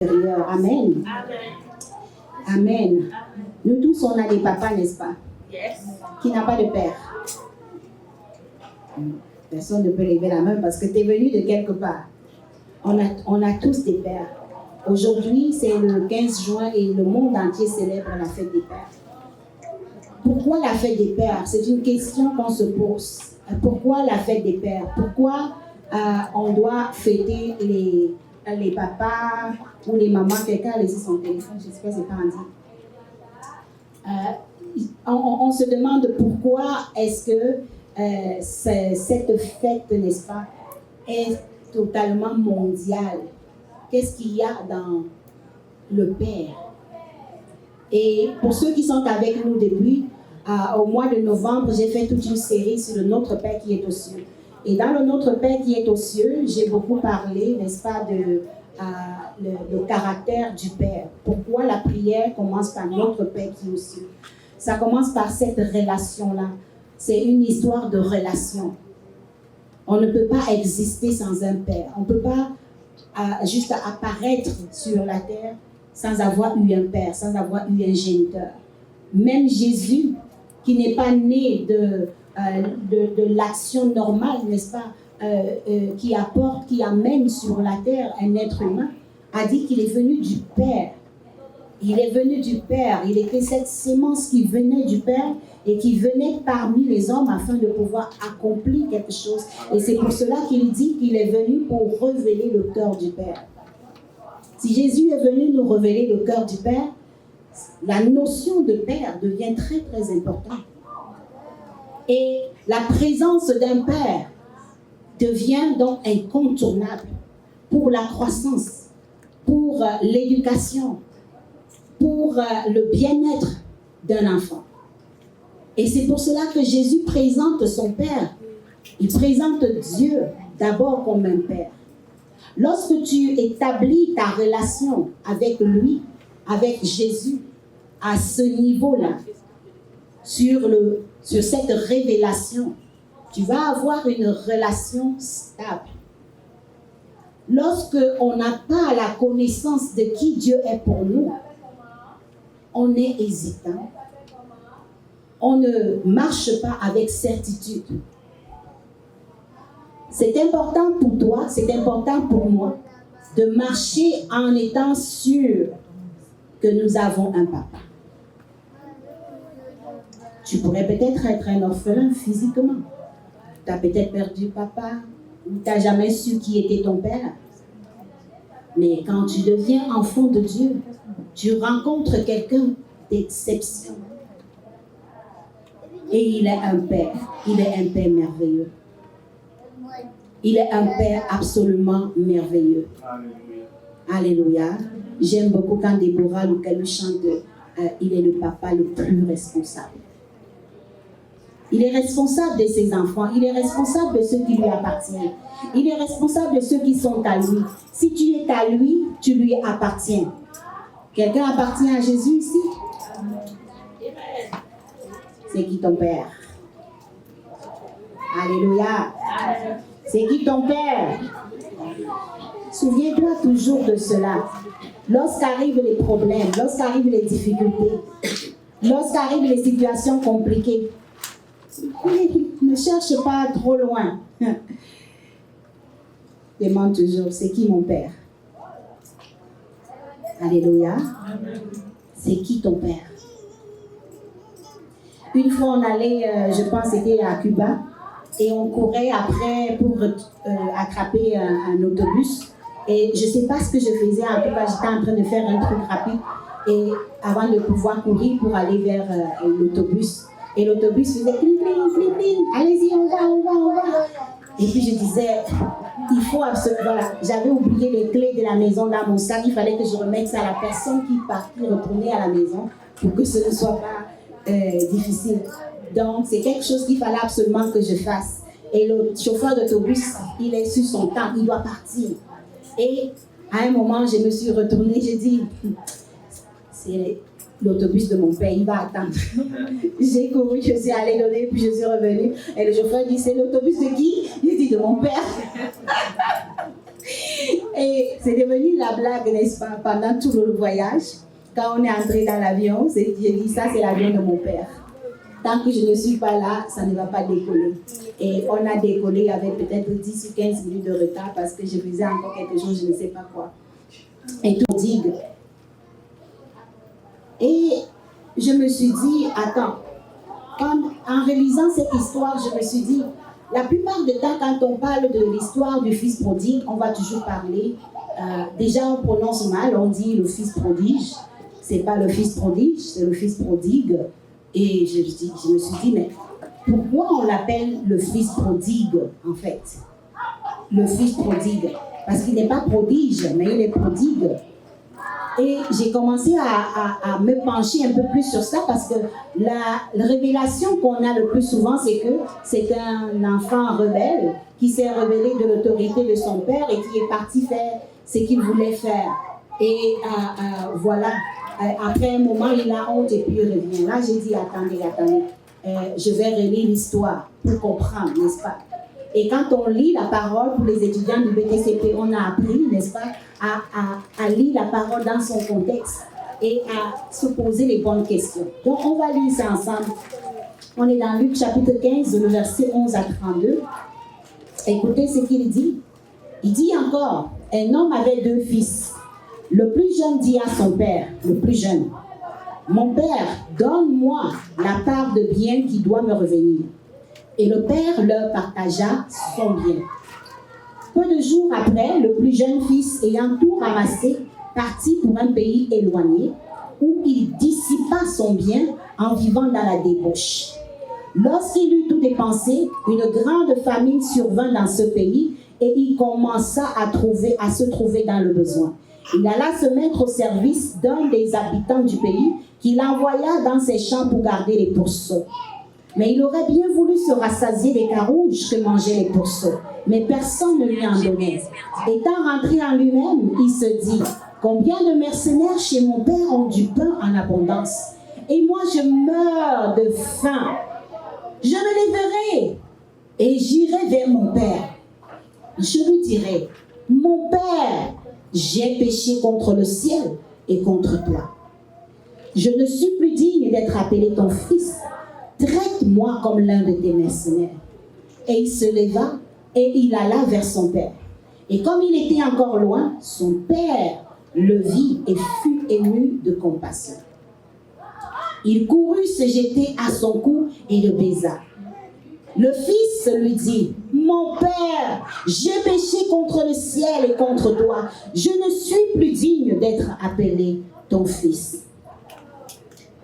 Amen. Amen. Nous tous, on a des papas, n'est-ce pas? Yes. Qui n'a pas de père? Personne ne peut lever la main parce que tu es venu de quelque part. On a tous des pères. Aujourd'hui, c'est le 15 juin et le monde entier célèbre la fête des pères. Pourquoi la fête des pères? C'est une question qu'on se pose. Pourquoi la fête des pères? Pourquoi on doit fêter les papas ou les mamans? Quelqu'un a laissé son téléphone, je ne sais pas, c'est pas dit. On se demande pourquoi est-ce que cette fête, n'est-ce pas, est totalement mondiale. Qu'est-ce qu'il y a dans le Père? Et pour ceux qui sont avec nous depuis, au mois de novembre, j'ai fait toute une série sur le Notre Père qui est aux cieux. Et dans le Notre Père qui est aux cieux, j'ai beaucoup parlé, n'est-ce pas, de le caractère du Père. Pourquoi la prière commence par Notre Père qui est aux cieux? Ça commence par cette relation-là. C'est une histoire de relation. On ne peut pas exister sans un Père. On ne peut pas juste apparaître sur la terre sans avoir eu un Père, sans avoir eu un géniteur. Même Jésus, qui n'est pas né de l'action normale, n'est-ce pas, qui amène sur la terre un être humain, a dit qu'il est venu du Père. Il est venu du Père. Il était cette sémence qui venait du Père et qui venait parmi les hommes afin de pouvoir accomplir quelque chose. Et c'est pour cela qu'il dit qu'il est venu pour révéler le cœur du Père. Si Jésus est venu nous révéler le cœur du Père, la notion de Père devient très très importante. Et la présence d'un Père devient donc incontournable pour la croissance, pour l'éducation, pour le bien-être d'un enfant. Et c'est pour cela que Jésus présente son Père. Il présente Dieu d'abord comme un Père. Lorsque tu établis ta relation avec lui, avec Jésus, à ce niveau-là, sur cette révélation, tu vas avoir une relation stable. Lorsque on n'a pas la connaissance de qui Dieu est pour nous, on est hésitant. On ne marche pas avec certitude. C'est important pour toi, c'est important pour moi de marcher en étant sûr que nous avons un papa. Tu pourrais peut-être être un orphelin physiquement. Tu as peut-être perdu papa ou tu n'as jamais su qui était ton père. Mais quand tu deviens enfant de Dieu, tu rencontres quelqu'un d'exception. Et il est un Père. Il est un Père merveilleux. Il est un Père absolument merveilleux. Alléluia. J'aime beaucoup quand Déborah Loukalou chante il est le papa le plus responsable. Il est responsable de ses enfants. Il est responsable de ceux qui lui appartiennent. Il est responsable de ceux qui sont à lui. Si tu es à lui, tu lui appartiens. Quelqu'un appartient à Jésus ici? C'est qui ton Père? Alléluia. C'est qui ton Père? Souviens-toi toujours de cela. Lorsqu'arrivent les problèmes, lorsqu'arrivent les difficultés, lorsqu'arrivent les situations compliquées, ne cherche pas trop loin. Demande toujours, c'est qui mon Père? Alléluia. C'est qui ton Père? Une fois, on allait, je pense, c'était à Cuba, et on courait après pour attraper un autobus. Et je ne sais pas ce que je faisais, en tout cas, j'étais en train de faire un truc rapide, et avant de pouvoir courir pour aller vers l'autobus. Et l'autobus faisait pling, pling, pling, pling, allez-y, on va. Et puis je disais, il faut absolument, voilà, j'avais oublié les clés de la maison dans mon sac, il fallait que je remette ça à la personne qui partait retourner à la maison pour que ce ne soit pas difficile. Donc c'est quelque chose qu'il fallait absolument que je fasse. Et le chauffeur d'autobus, il est sur son temps, il doit partir. Et à un moment, je me suis retournée, j'ai dit, c'est l'autobus de mon père, il va attendre. J'ai couru, je suis allée donner, puis je suis revenue. Et le chauffeur dit, c'est l'autobus de qui? Il dit, de mon père. Et c'est devenu la blague, n'est-ce pas, pendant tout le voyage. Quand on est entré dans l'avion, j'ai dit ça, c'est l'avion de mon père. Tant que je ne suis pas là, ça ne va pas décoller. Et on a décollé avec peut-être 10 ou 15 minutes de retard parce que je faisais encore quelque chose, je ne sais pas quoi. Et tout digue. Et je me suis dit, attends, en réalisant cette histoire, je me suis dit, la plupart du temps, quand on parle de l'histoire du fils prodigue, on va toujours parler, déjà on prononce mal, on dit le fils prodige. C'est pas le fils prodige, c'est le fils prodigue. Et je me suis dit, mais pourquoi on l'appelle le fils prodigue, en fait? Le fils prodigue. Parce qu'il n'est pas prodige, mais il est prodigue. Et j'ai commencé à me pencher un peu plus sur ça parce que la révélation qu'on a le plus souvent, c'est que c'est un enfant rebelle qui s'est rebellé de l'autorité de son père et qui est parti faire ce qu'il voulait faire. Et voilà, après un moment, il a honte et puis il revient. Là, j'ai dit, attendez, je vais relire l'histoire pour comprendre, n'est-ce pas? Et quand on lit la parole, pour les étudiants du BTCP, on a appris, n'est-ce pas, à lire la parole dans son contexte et à se poser les bonnes questions. Donc, on va lire ça ensemble. On est dans Luc chapitre 15, le verset 11 à 32. Écoutez ce qu'il dit. Il dit encore, un homme avait 2 fils. Le plus jeune dit à son père, le plus jeune, « Mon père, donne-moi la part de bien qui doit me revenir. » Et le père leur partagea son bien. Peu de jours après, le plus jeune fils, ayant tout ramassé, partit pour un pays éloigné, où il dissipa son bien en vivant dans la débauche. Lorsqu'il eut tout dépensé, une grande famine survint dans ce pays, et il commença à se trouver dans le besoin. Il alla se mettre au service d'un des habitants du pays, qu'il envoya dans ses champs pour garder les pourceaux. Mais il aurait bien voulu se rassasier des carouges que mangeaient les pourceaux. Mais personne ne lui en donnait. Étant rentré en lui-même, il se dit, « Combien de mercenaires chez mon père ont du pain en abondance? Et moi, je meurs de faim. Je me lèverai et j'irai vers mon père. Je lui dirai, « Mon père, j'ai péché contre le ciel et contre toi. Je ne suis plus digne d'être appelé ton fils. Traite-moi comme l'un de tes mercenaires. » Et il se leva et il alla vers son père. Et comme il était encore loin, son père le vit et fut ému de compassion. Il courut se jeter à son cou et le baisa. Le fils lui dit, « Mon père, j'ai péché contre le ciel et contre toi. Je ne suis plus digne d'être appelé ton fils. »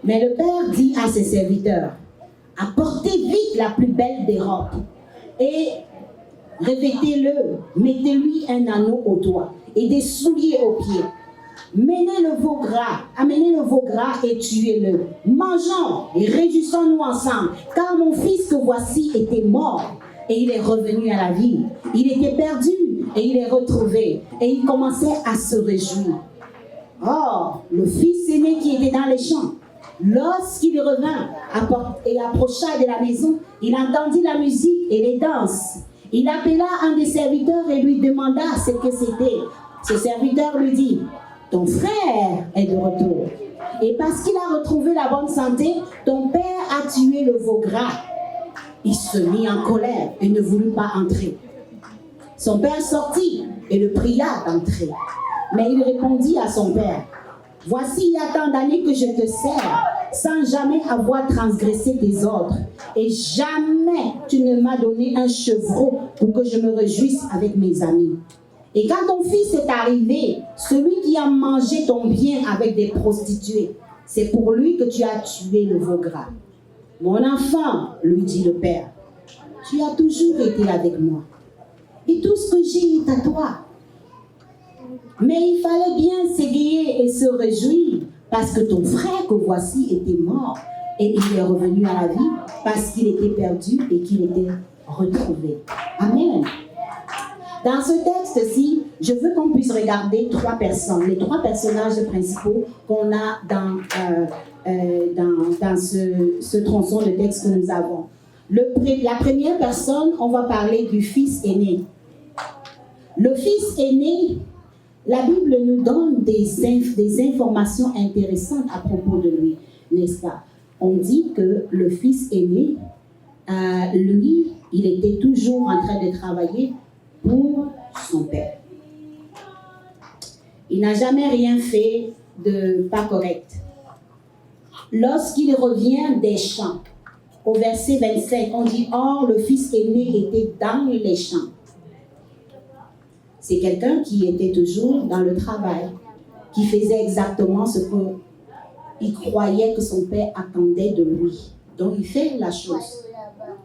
Mais le père dit à ses serviteurs, « Apportez vite la plus belle des robes et revêtez-le, mettez-lui un anneau au doigt et des souliers aux pieds. Amenez le veau gras et tuez-le. Mangeons et réjouissons-nous ensemble, car mon fils que voici était mort et il est revenu à la vie. Il était perdu et il est retrouvé. » Et il commençait à se réjouir. Or, le fils aîné qui était dans les champs, lorsqu'il revint et approcha de la maison, il entendit la musique et les danses. Il appela un des serviteurs et lui demanda ce que c'était. Ce serviteur lui dit, « Ton frère est de retour. Et parce qu'il a retrouvé la bonne santé, ton père a tué le veau gras. » Il se mit en colère et ne voulut pas entrer. Son père sortit et le pria d'entrer. Mais il répondit à son père, « Voici il y a tant d'années que je te sers, sans jamais avoir transgressé tes ordres. Et jamais tu ne m'as donné un chevreau pour que je me réjouisse avec mes amis. Et quand ton fils est arrivé, celui qui a mangé ton bien avec des prostituées, c'est pour lui que tu as tué le veau gras. Mon enfant, lui dit le père, tu as toujours été avec moi. Et tout ce que j'ai est à toi. Mais il fallait bien s'égayer et se réjouir parce que ton frère que voici était mort et il est revenu à la vie parce qu'il était perdu et qu'il était retrouvé. Amen. Dans ce texte-ci, je veux qu'on puisse regarder 3 personnes, les 3 personnages principaux qu'on a dans ce tronçon de texte que nous avons. La première personne, on va parler du fils aîné. Le fils aîné La Bible nous donne des informations intéressantes à propos de lui, n'est-ce pas? On dit que le fils aîné, lui, il était toujours en train de travailler pour son père. Il n'a jamais rien fait de pas correct. Lorsqu'il revient des champs, au verset 25, on dit « Or, le fils aîné était dans les champs ». C'est quelqu'un qui était toujours dans le travail, qui faisait exactement ce qu'il croyait que son père attendait de lui. Donc, il fait la chose.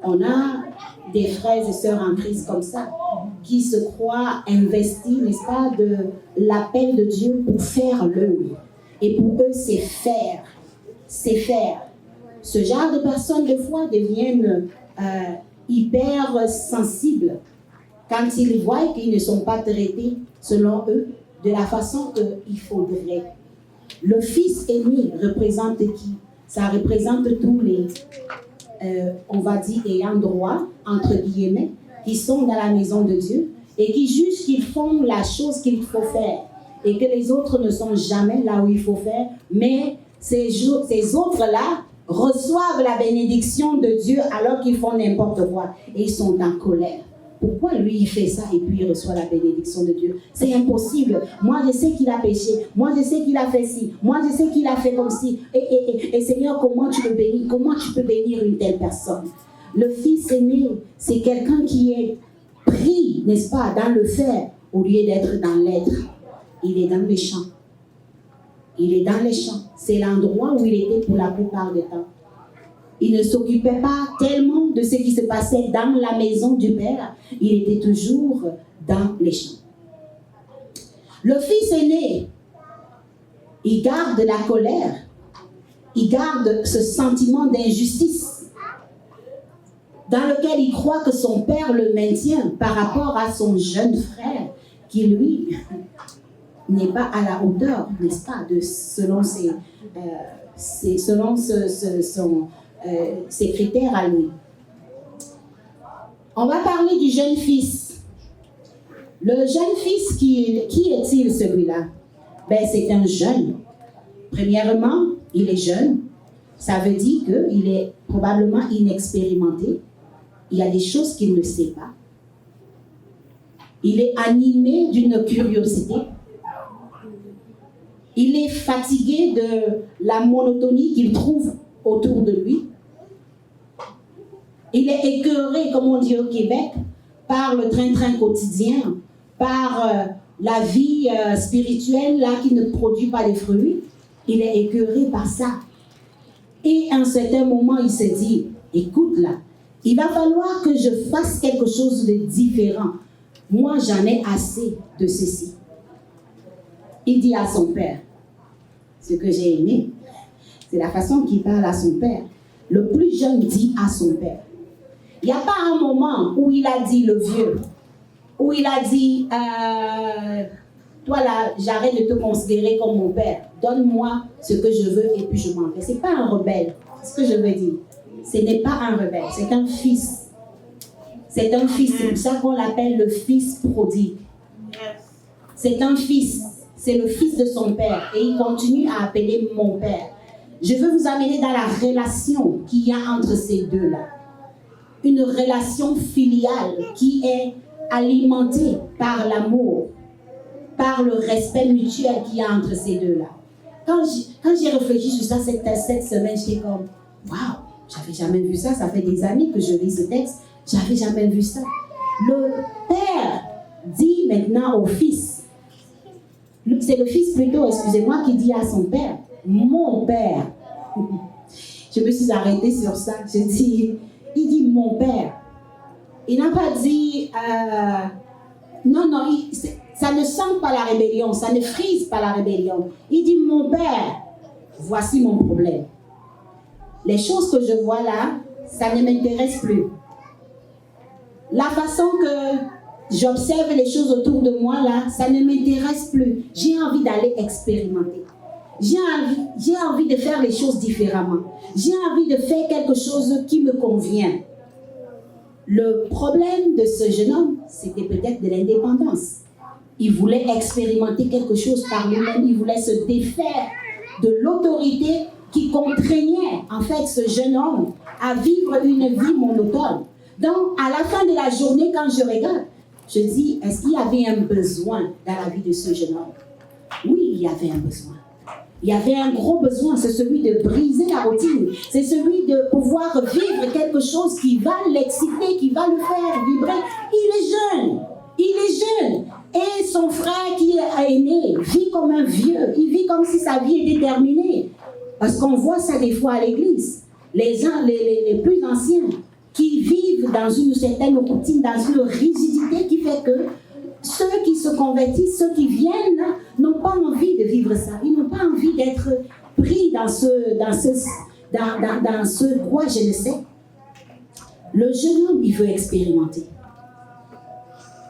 On a des frères et sœurs en Christ comme ça, qui se croient investis, n'est-ce pas, de l'appel de Dieu pour faire l'œuvre. Et pour eux, c'est faire. C'est faire. Ce genre de personnes, des fois, deviennent hyper sensibles quand ils voient qu'ils ne sont pas traités, selon eux, de la façon qu'il faudrait. Le fils aîné représente qui? Ça représente tous les, on va dire, ayants droit, entre guillemets, qui sont dans la maison de Dieu et qui jugent qu'ils font la chose qu'il faut faire et que les autres ne sont jamais là où il faut faire, mais ces autres-là reçoivent la bénédiction de Dieu alors qu'ils font n'importe quoi et ils sont en colère. Pourquoi lui il fait ça et puis il reçoit la bénédiction de Dieu? C'est impossible. Moi je sais qu'il a péché. Moi je sais qu'il a fait ci. Moi je sais qu'il a fait comme ci. Et Seigneur, comment tu le bénis? Comment tu peux bénir une telle personne? Le fils aîné, c'est quelqu'un qui est pris, n'est-ce pas, dans le faire au lieu d'être dans l'être. Il est dans les champs. Il est dans les champs. C'est l'endroit où il était pour la plupart du temps. Il ne s'occupait pas tellement de ce qui se passait dans la maison du Père. Il était toujours dans les champs. Le fils aîné, il garde la colère. Il garde ce sentiment d'injustice dans lequel il croit que son père le maintient par rapport à son jeune frère qui, lui, n'est pas à la hauteur, n'est-ce pas, selon ses critères à lui. On va parler du jeune fils. Le jeune fils, qui est-il celui-là? C'est un jeune. Premièrement, il est jeune. Ça veut dire qu'il est probablement inexpérimenté. Il y a des choses qu'il ne sait pas. Il est animé d'une curiosité. Il est fatigué de la monotonie qu'il trouve autour de lui. Il est écœuré, comme on dit au Québec, par le train-train quotidien, par la vie spirituelle là, qui ne produit pas de fruits. Il est écœuré par ça. Et à un certain moment, il se dit, écoute là, il va falloir que je fasse quelque chose de différent. Moi, j'en ai assez de ceci. Il dit à son père, ce que j'ai aimé, c'est la façon qu'il parle à son père. Le plus jeune dit à son père. Il n'y a pas un moment où il a dit, le vieux, où il a dit, toi là, j'arrête de te considérer comme mon père. Donne-moi ce que je veux et puis je m'en vais. Ce n'est pas un rebelle, c'est ce que je veux dire. Ce n'est pas un rebelle, c'est un fils. C'est un fils, c'est pour ça qu'on l'appelle le fils prodigue. C'est un fils, c'est le fils de son père et il continue à appeler mon père. Je veux vous amener dans la relation qu'il y a entre ces deux-là. Une relation filiale qui est alimentée par l'amour, par le respect mutuel qu'il y a entre ces deux-là. Quand j'ai réfléchi sur ça cette semaine, j'étais comme, waouh, j'avais jamais vu ça. Ça fait des années que je lis ce texte, j'avais jamais vu ça. Le père dit maintenant au fils, c'est le fils plutôt, excusez-moi, qui dit à son père, mon père. Je me suis arrêtée sur ça. Il dit mon père. Il n'a pas dit, non, ça ne sent pas la rébellion, ça ne frise pas la rébellion. Il dit mon père, voici mon problème. Les choses que je vois là, ça ne m'intéresse plus. La façon que j'observe les choses autour de moi là, ça ne m'intéresse plus. J'ai envie d'aller expérimenter. J'ai envie de faire les choses différemment. J'ai envie de faire quelque chose qui me convient. Le problème de ce jeune homme, c'était peut-être de l'indépendance. Il voulait expérimenter quelque chose par lui-même. Il voulait se défaire de l'autorité qui contraignait en fait ce jeune homme à vivre une vie monotone. Donc, à la fin de la journée, quand je regarde, je dis, est-ce qu'il y avait un besoin dans la vie de ce jeune homme? Oui, il y avait un besoin. Il y avait un gros besoin, c'est celui de briser la routine. C'est celui de pouvoir vivre quelque chose qui va l'exciter, qui va le faire vibrer. Il est jeune. Il est jeune. Et son frère qui est aîné vit comme un vieux. Il vit comme si sa vie était terminée. Parce qu'on voit ça des fois à l'église. Les plus anciens qui vivent dans une certaine routine, dans une rigidité qui fait que ceux qui se convertissent, ceux qui viennent, n'ont pas envie de vivre ça. Ils n'ont pas envie d'être pris dans ce quoi je ne sais. Le jeune homme, il veut expérimenter.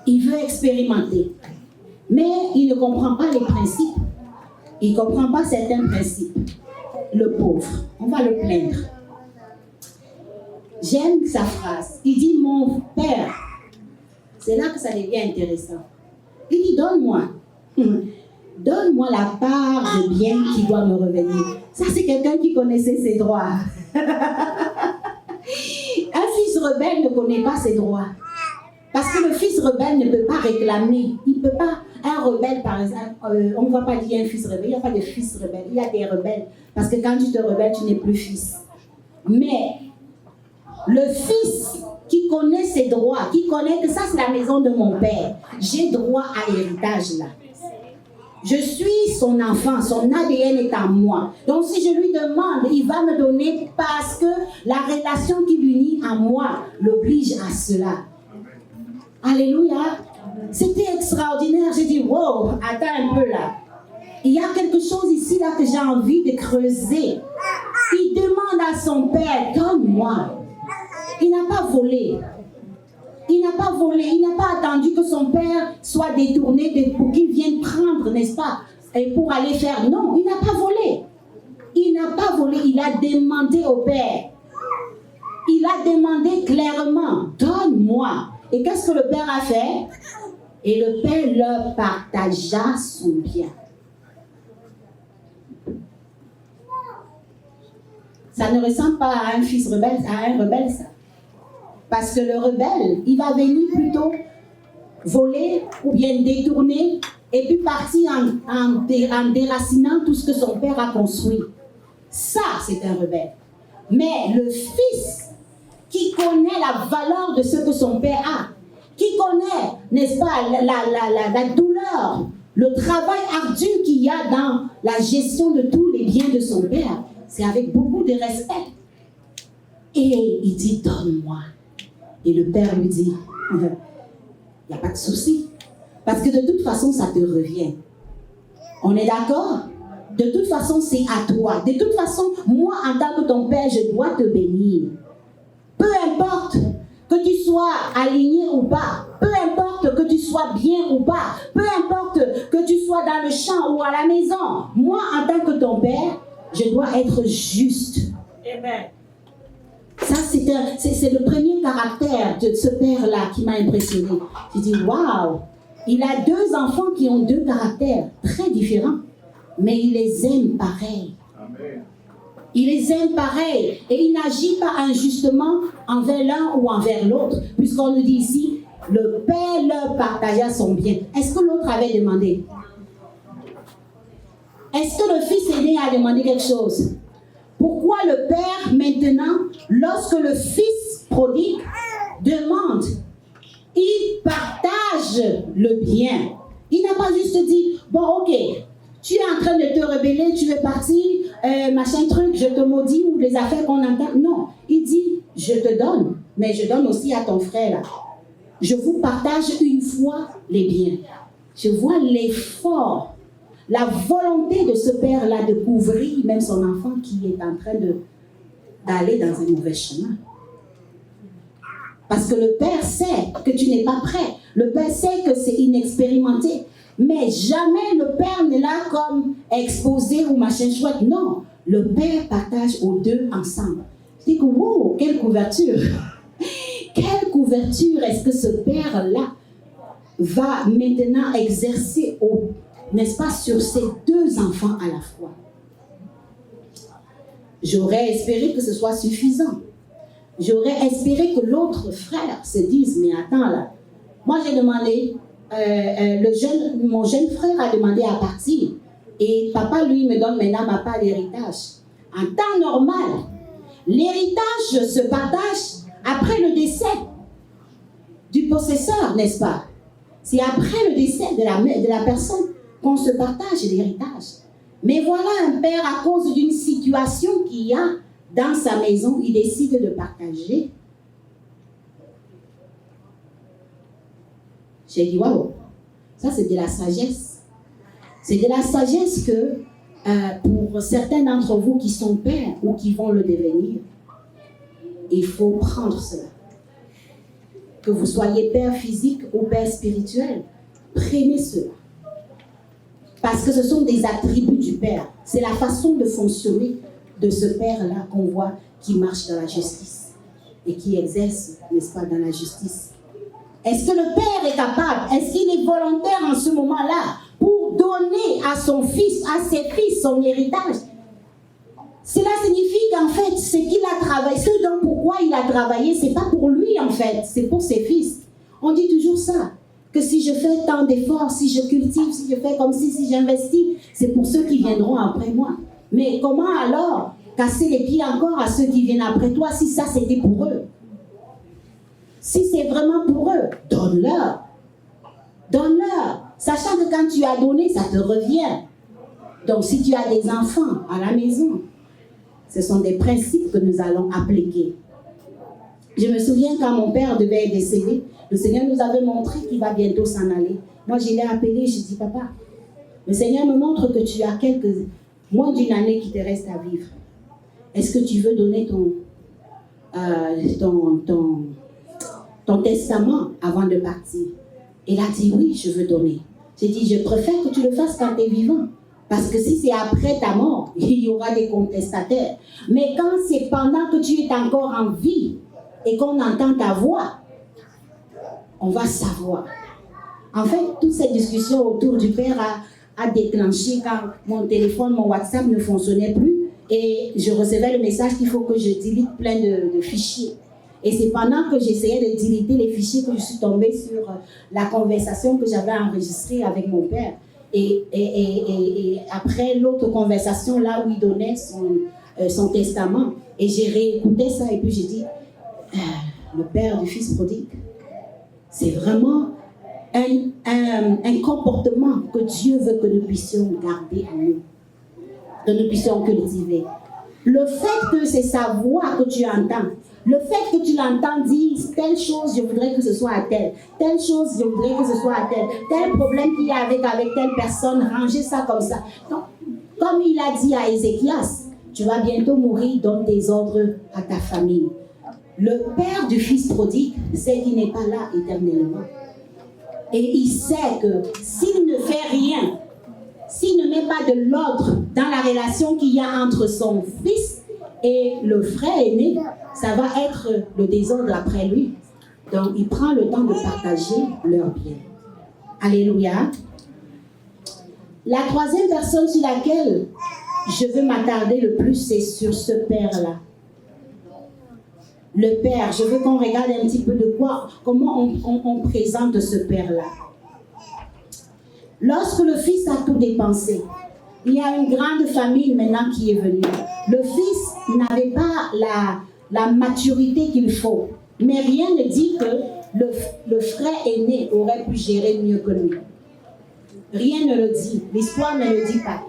Il veut expérimenter. Mais il ne comprend pas les principes. Il ne comprend pas certains principes. Le pauvre, on va le plaindre. J'aime sa phrase. Il dit, mon père. C'est là que ça devient intéressant. Il dit, donne-moi. Donne-moi la part de bien qui doit me revenir. Ça, c'est quelqu'un qui connaissait ses droits. Un fils rebelle ne connaît pas ses droits. Parce que le fils rebelle ne peut pas réclamer. Il ne peut pas. Un rebelle, par exemple, on ne va pas dire un fils rebelle. Il n'y a pas de fils rebelle. Il y a des rebelles. Parce que quand tu te rebelles, tu n'es plus fils. Mais le fils qui connaît ses droits, qui connaît que ça c'est la maison de mon père, j'ai droit à l'héritage là. Je suis son enfant, son ADN est à moi. Donc si je lui demande, il va me donner parce que la relation qui l'unit à moi l'oblige à cela. Alléluia. C'était extraordinaire. J'ai dit, wow, attends un peu là. Il y a quelque chose ici là que j'ai envie de creuser. Il demande à son père, donne-moi. Il n'a pas volé. Il n'a pas volé. Il n'a pas attendu que son père soit détourné pour qu'il vienne prendre, n'est-ce pas, et pour aller faire. Non, il n'a pas volé. Il n'a pas volé. Il a demandé au père. Il a demandé clairement, donne-moi. Et qu'est-ce que le père a fait? Et le père leur partagea son bien. Ça ne ressemble pas à un fils rebelle, à un rebelle, ça. Parce que le rebelle, il va venir plutôt voler ou bien détourner et puis partir en déracinant tout ce que son père a construit. Ça, c'est un rebelle. Mais le fils qui connaît la valeur de ce que son père a, qui connaît, n'est-ce pas, la douleur, le travail ardu qu'il y a dans la gestion de tous les biens de son père, c'est avec beaucoup de respect. Et il dit, donne-moi. Et le père lui dit, il n'y a pas de souci. Parce que de toute façon, ça te revient. On est d'accord? De toute façon, c'est à toi. De toute façon, moi, en tant que ton père, je dois te bénir. Peu importe que tu sois aligné ou pas, peu importe que tu sois bien ou pas, peu importe que tu sois dans le champ ou à la maison, moi, en tant que ton père, je dois être juste. Amen. Ça, c'est le premier caractère de ce père-là qui m'a impressionné. J'ai dit, waouh, il a deux enfants qui ont deux caractères très différents, mais il les aime pareil. Amen. Il les aime pareil et il n'agit pas injustement envers l'un ou envers l'autre, puisqu'on nous dit ici, le père leur partagea son bien. Est-ce que l'autre avait demandé? Est-ce que le fils aîné a demandé quelque chose? Pourquoi le père, maintenant, lorsque le fils prodigue demande, il partage le bien. Il n'a pas juste dit, bon, ok, tu es en train de te rebeller, tu veux partir, machin truc, je te maudis, ou les affaires qu'on entend. Non, il dit, je te donne, mais je donne aussi à ton frère là. Je vous partage une fois les biens. Je vois l'effort, la volonté de ce père-là de couvrir même son enfant qui est en train d'aller dans un mauvais chemin. Parce que le père sait que tu n'es pas prêt. Le père sait que c'est inexpérimenté. Mais jamais le père n'est là comme exposé ou machin chouette. Non, le père partage aux deux ensemble. Je dis que wow, quelle couverture! Quelle couverture est-ce que ce père-là va maintenant exercer, n'est-ce pas, sur ces deux enfants à la fois. J'aurais espéré que ce soit suffisant. J'aurais espéré que l'autre frère se dise, mais attends là, moi j'ai demandé, mon jeune frère a demandé à partir et papa lui me donne maintenant ma part d'héritage. En temps normal, l'héritage se partage après le décès du possesseur, n'est-ce pas? C'est après le décès de la personne qu'on se partage l'héritage. Mais voilà un père, à cause d'une situation qu'il y a dans sa maison, il décide de partager. J'ai dit, waouh, ça c'est de la sagesse. C'est de la sagesse que pour certains d'entre vous qui sont pères ou qui vont le devenir, il faut prendre cela. Que vous soyez père physique ou père spirituel, prenez cela. Parce que ce sont des attributs du Père. C'est la façon de fonctionner de ce Père-là qu'on voit qui marche dans la justice et qui exerce, n'est-ce pas, dans la justice. Est-ce que le Père est capable? Est-ce qu'il est volontaire en ce moment-là pour donner à son fils, à ses fils, son héritage? Cela signifie qu'en fait, ce qu'il a travaillé, ce dont pourquoi il a travaillé, ce n'est pas pour lui en fait, c'est pour ses fils. On dit toujours ça. Que si je fais tant d'efforts, si je cultive, si je fais comme si j'investis, c'est pour ceux qui viendront après moi. Mais comment alors casser les pieds encore à ceux qui viennent après toi si ça c'était pour eux? Si c'est vraiment pour eux, donne-leur. Donne-leur. Sachant que quand tu as donné, ça te revient. Donc si tu as des enfants à la maison, ce sont des principes que nous allons appliquer. Je me souviens quand mon père devait être décédé, le Seigneur nous avait montré qu'il va bientôt s'en aller. Moi, je l'ai appelé, je dis, papa, le Seigneur me montre que tu as moins d'une année qui te reste à vivre. Est-ce que tu veux donner ton testament avant de partir? Il a dit, oui, je veux donner. J'ai dit, je préfère que tu le fasses quand tu es vivant. Parce que si c'est après ta mort, il y aura des contestataires. Mais quand c'est pendant que tu es encore en vie et qu'on entend ta voix, on va savoir. En fait, toute cette discussion autour du Père a déclenché quand mon téléphone, mon WhatsApp ne fonctionnait plus et je recevais le message qu'il faut que je delete plein de fichiers. Et c'est pendant que j'essayais de deleter les fichiers que je suis tombée sur la conversation que j'avais enregistrée avec mon père. Et après l'autre conversation, là où il donnait son testament, et j'ai réécouté ça et puis j'ai dit, le père du fils prodigue, c'est vraiment un comportement que Dieu veut que nous puissions garder en nous, que nous puissions cultiver. Le fait que c'est sa voix que tu entends, le fait que tu l'entends dire telle chose, je voudrais que ce soit à telle chose, je voudrais que ce soit à tel problème qu'il y a avec telle personne, ranger ça comme ça. Donc, comme il a dit à Ézéchias, tu vas bientôt mourir, donne des ordres à ta famille. Le père du fils prodigue sait qu'il n'est pas là éternellement. Et il sait que s'il ne fait rien, s'il ne met pas de l'ordre dans la relation qu'il y a entre son fils et le frère aîné, ça va être le désordre après lui. Donc, il prend le temps de partager leurs biens. Alléluia. La troisième personne sur laquelle je veux m'attarder le plus, c'est sur ce père-là. Le père, je veux qu'on regarde un petit peu comment on présente ce père-là. Lorsque le fils a tout dépensé, il y a une grande famille maintenant qui est venue. Le fils n'avait pas la maturité qu'il faut. Mais rien ne dit que le frère aîné aurait pu gérer mieux que lui. Rien ne le dit. L'histoire ne le dit pas.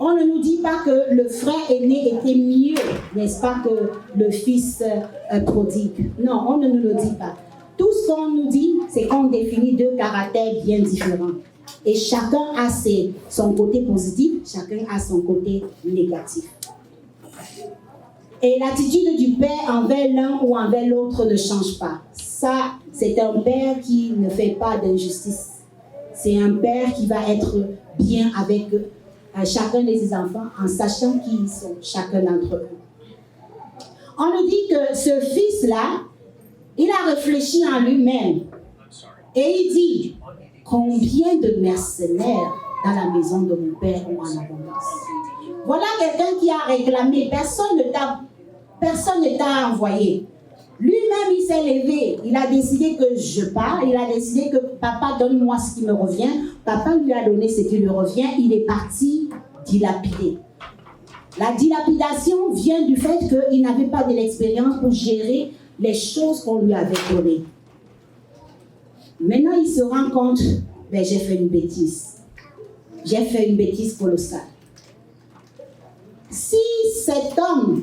On ne nous dit pas que le frère aîné était mieux, n'est-ce pas, que le fils prodigue. Non, on ne nous le dit pas. Tout ce qu'on nous dit, c'est qu'on définit deux caractères bien différents. Et chacun a son côté positif, chacun a son côté négatif. Et l'attitude du père envers l'un ou envers l'autre ne change pas. Ça, c'est un père qui ne fait pas d'injustice. C'est un père qui va être bien avec chacun de ses enfants en sachant qui ils sont, chacun d'entre eux. On nous dit que ce fils-là, il a réfléchi en lui-même. Et il dit, combien de mercenaires dans la maison de mon père ont en abondance. Voilà quelqu'un qui a réclamé, personne ne t'a envoyé. Lui-même, il s'est levé, il a décidé que je pars, il a décidé que papa donne-moi ce qui me revient. Papa lui a donné ce qui lui revient, il est parti dilapider. La dilapidation vient du fait qu'il n'avait pas de l'expérience pour gérer les choses qu'on lui avait données. Maintenant, il se rend compte, ben, j'ai fait une bêtise. J'ai fait une bêtise colossale. Si cet homme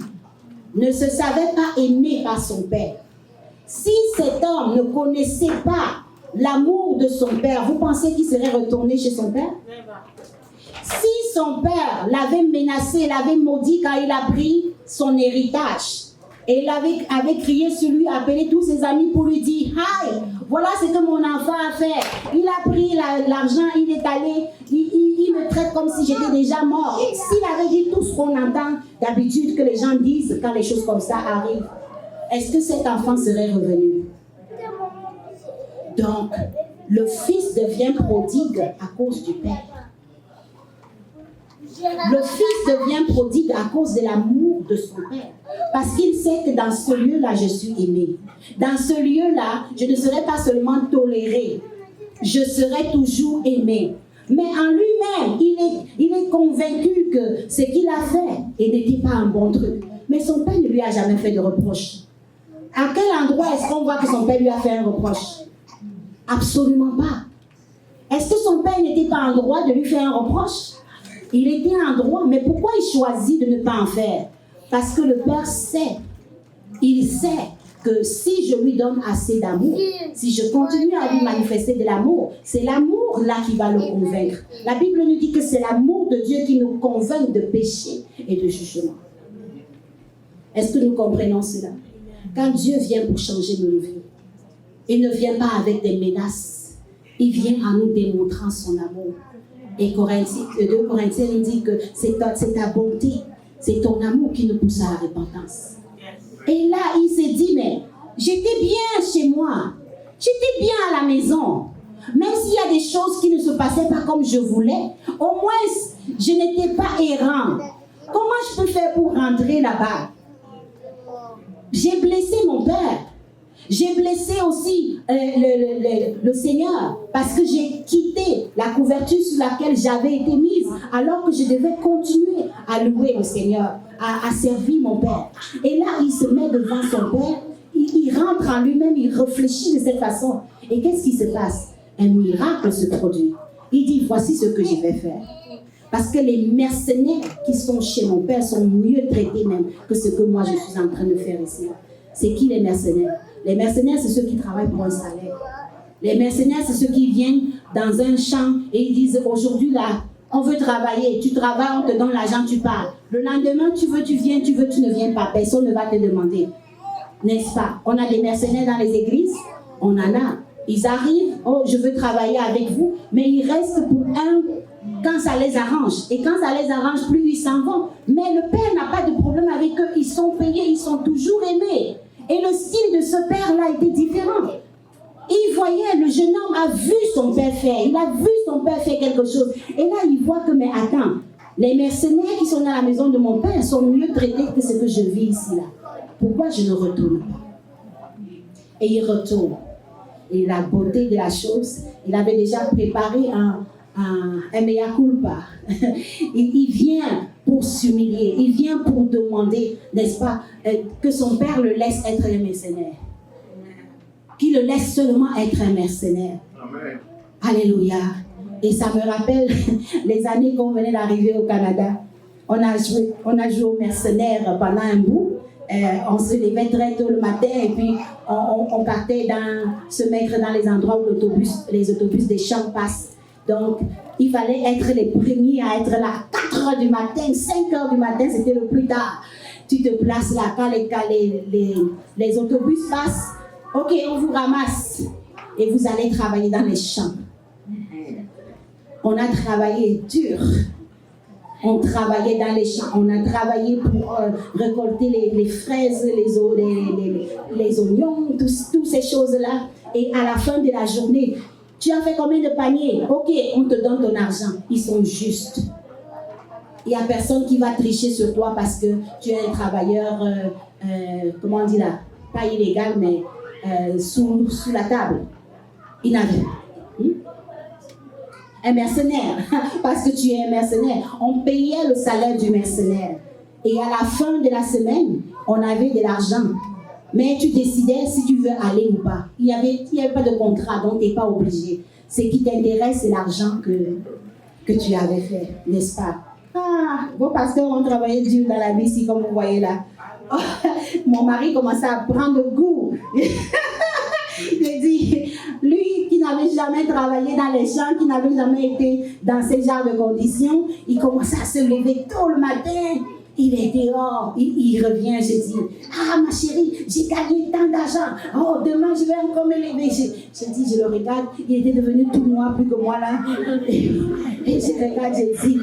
ne se savait pas aimé par son père, si cet homme ne connaissait pas l'amour de son père, vous pensez qu'il serait retourné chez son père? Si son père l'avait menacé, l'avait maudit quand il a pris son héritage, et il avait crié sur lui, appelé tous ses amis pour lui dire, « Hi, voilà ce que mon enfant a fait. Il a pris l'argent, il est allé, il me traite comme si j'étais déjà mort. » S'il avait dit tout ce qu'on entend d'habitude que les gens disent quand les choses comme ça arrivent, est-ce que cet enfant serait revenu? Donc, le fils devient prodigue à cause du père. Le fils devient prodigue à cause de l'amour de son père. Parce qu'il sait que dans ce lieu-là, je suis aimé. Dans ce lieu-là, je ne serai pas seulement toléré. Je serai toujours aimé. Mais en lui-même, il est convaincu que ce qu'il a fait n'était pas un bon truc. Mais son père ne lui a jamais fait de reproche. À quel endroit est-ce qu'on voit que son père lui a fait un reproche? Absolument pas. Est-ce que son père n'était pas en droit de lui faire un reproche? Il était en droit, mais pourquoi il choisit de ne pas en faire? Parce que le père sait, il sait que si je lui donne assez d'amour, si je continue à lui manifester de l'amour, c'est l'amour là qui va le convaincre. La Bible nous dit que c'est l'amour de Dieu qui nous convainc de péché et de jugement. Est-ce que nous comprenons cela? Quand Dieu vient pour changer nos vies, il ne vient pas avec des menaces, il vient en nous démontrant son amour. Et 2 Corinthiens nous dit que c'est ta bonté, c'est ton amour qui nous pousse à la repentance. Et là, il s'est dit, mais j'étais bien chez moi, j'étais bien à la maison. Même s'il y a des choses qui ne se passaient pas comme je voulais, au moins je n'étais pas errant. Comment je peux faire pour rentrer là-bas? J'ai blessé mon père. J'ai blessé aussi le Seigneur parce que j'ai quitté la couverture sur laquelle j'avais été mise alors que je devais continuer à louer le Seigneur, à servir mon Père. Et là, il se met devant son Père, il rentre en lui-même, il réfléchit de cette façon. Et qu'est-ce qui se passe? Un miracle se produit. Il dit, voici ce que je vais faire. Parce que les mercenaires qui sont chez mon Père sont mieux traités même que ce que moi je suis en train de faire ici. C'est qui les mercenaires? Les mercenaires, c'est ceux qui travaillent pour un salaire. Les mercenaires, c'est ceux qui viennent dans un champ et ils disent, aujourd'hui là, on veut travailler, tu travailles, on te donne l'argent, tu pars. Le lendemain, tu veux, tu viens, tu veux, tu ne viens pas. Personne ne va te demander. N'est-ce pas? On a des mercenaires dans les églises, on en a. Ils arrivent, oh, je veux travailler avec vous, mais ils restent pour quand ça les arrange. Et quand ça les arrange plus, ils s'en vont. Mais le Père n'a pas de problème avec eux, ils sont payés, ils sont toujours aimés. Et le style de ce père-là était différent. Il voyait, le jeune homme a vu son père faire, il a vu son père faire quelque chose. Et là, il voit que, mais attends, les mercenaires qui sont dans la maison de mon père sont mieux traités que ce que je vis ici, là. Pourquoi je ne retourne pas? Et il retourne. Et la beauté de la chose, il avait déjà préparé un mea culpa. Il vient pour s'humilier, il vient pour demander, n'est-ce pas, que son père le laisse être un mercenaire. Qu'il le laisse seulement être un mercenaire. Amen. Alléluia. Et ça me rappelle les années qu'on venait d'arriver au Canada. On a joué aux mercenaires pendant un bout. On se levait très tôt le matin et puis on partait se mettre dans les endroits où les autobus des champs passent. Donc, il fallait être les premiers à être là. 4 heures du matin, 5 heures du matin, c'était le plus tard. Tu te places là, quand les autobus passent, ok, on vous ramasse et vous allez travailler dans les champs. On a travaillé dur. On travaillait dans les champs, on a travaillé pour récolter les fraises, les oignons, toutes ces choses-là. Et à la fin de la journée, tu as fait combien de paniers? Ok, on te donne ton argent. Ils sont justes. Il n'y a personne qui va tricher sur toi parce que tu es un travailleur, comment on dit là, pas illégal, mais sous la table. Il n'a rien. Un mercenaire, parce que tu es un mercenaire. On payait le salaire du mercenaire. Et à la fin de la semaine, on avait de l'argent. Mais tu décidais si tu veux aller ou pas. Il n'y avait pas de contrat, donc tu n'es pas obligé. Ce qui t'intéresse, c'est l'argent que tu avais fait, n'est-ce pas? Ah, vos pasteurs ont travaillé dur dans la vie ici, comme vous voyez là. Oh, mon mari commençait à prendre goût. J'ai dit, lui qui n'avait jamais travaillé dans les champs, qui n'avait jamais été dans ce genre de conditions, il commençait à se lever tôt le matin. Il est dehors, il revient, je dis, ah ma chérie, j'ai gagné tant d'argent, oh demain je vais encore me lever. Je dis, je le regarde, il était devenu tout noir plus que moi là. Et je regarde, je dis,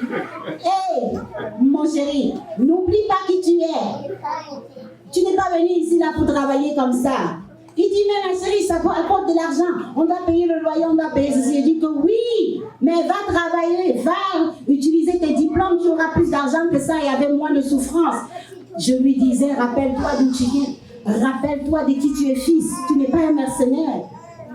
hé, mon chéri, n'oublie pas qui tu es. Tu n'es pas venu ici là pour travailler comme ça. Il dit, mais ma chérie, ça apporte de l'argent. On doit payer le loyer, on doit payer ceci. Je dis que oui, mais va travailler, va utiliser tes diplômes, tu auras plus d'argent que ça et avec moins de souffrance. Je lui disais, rappelle-toi d'où tu viens. Rappelle-toi de qui tu es fils. Tu n'es pas un mercenaire.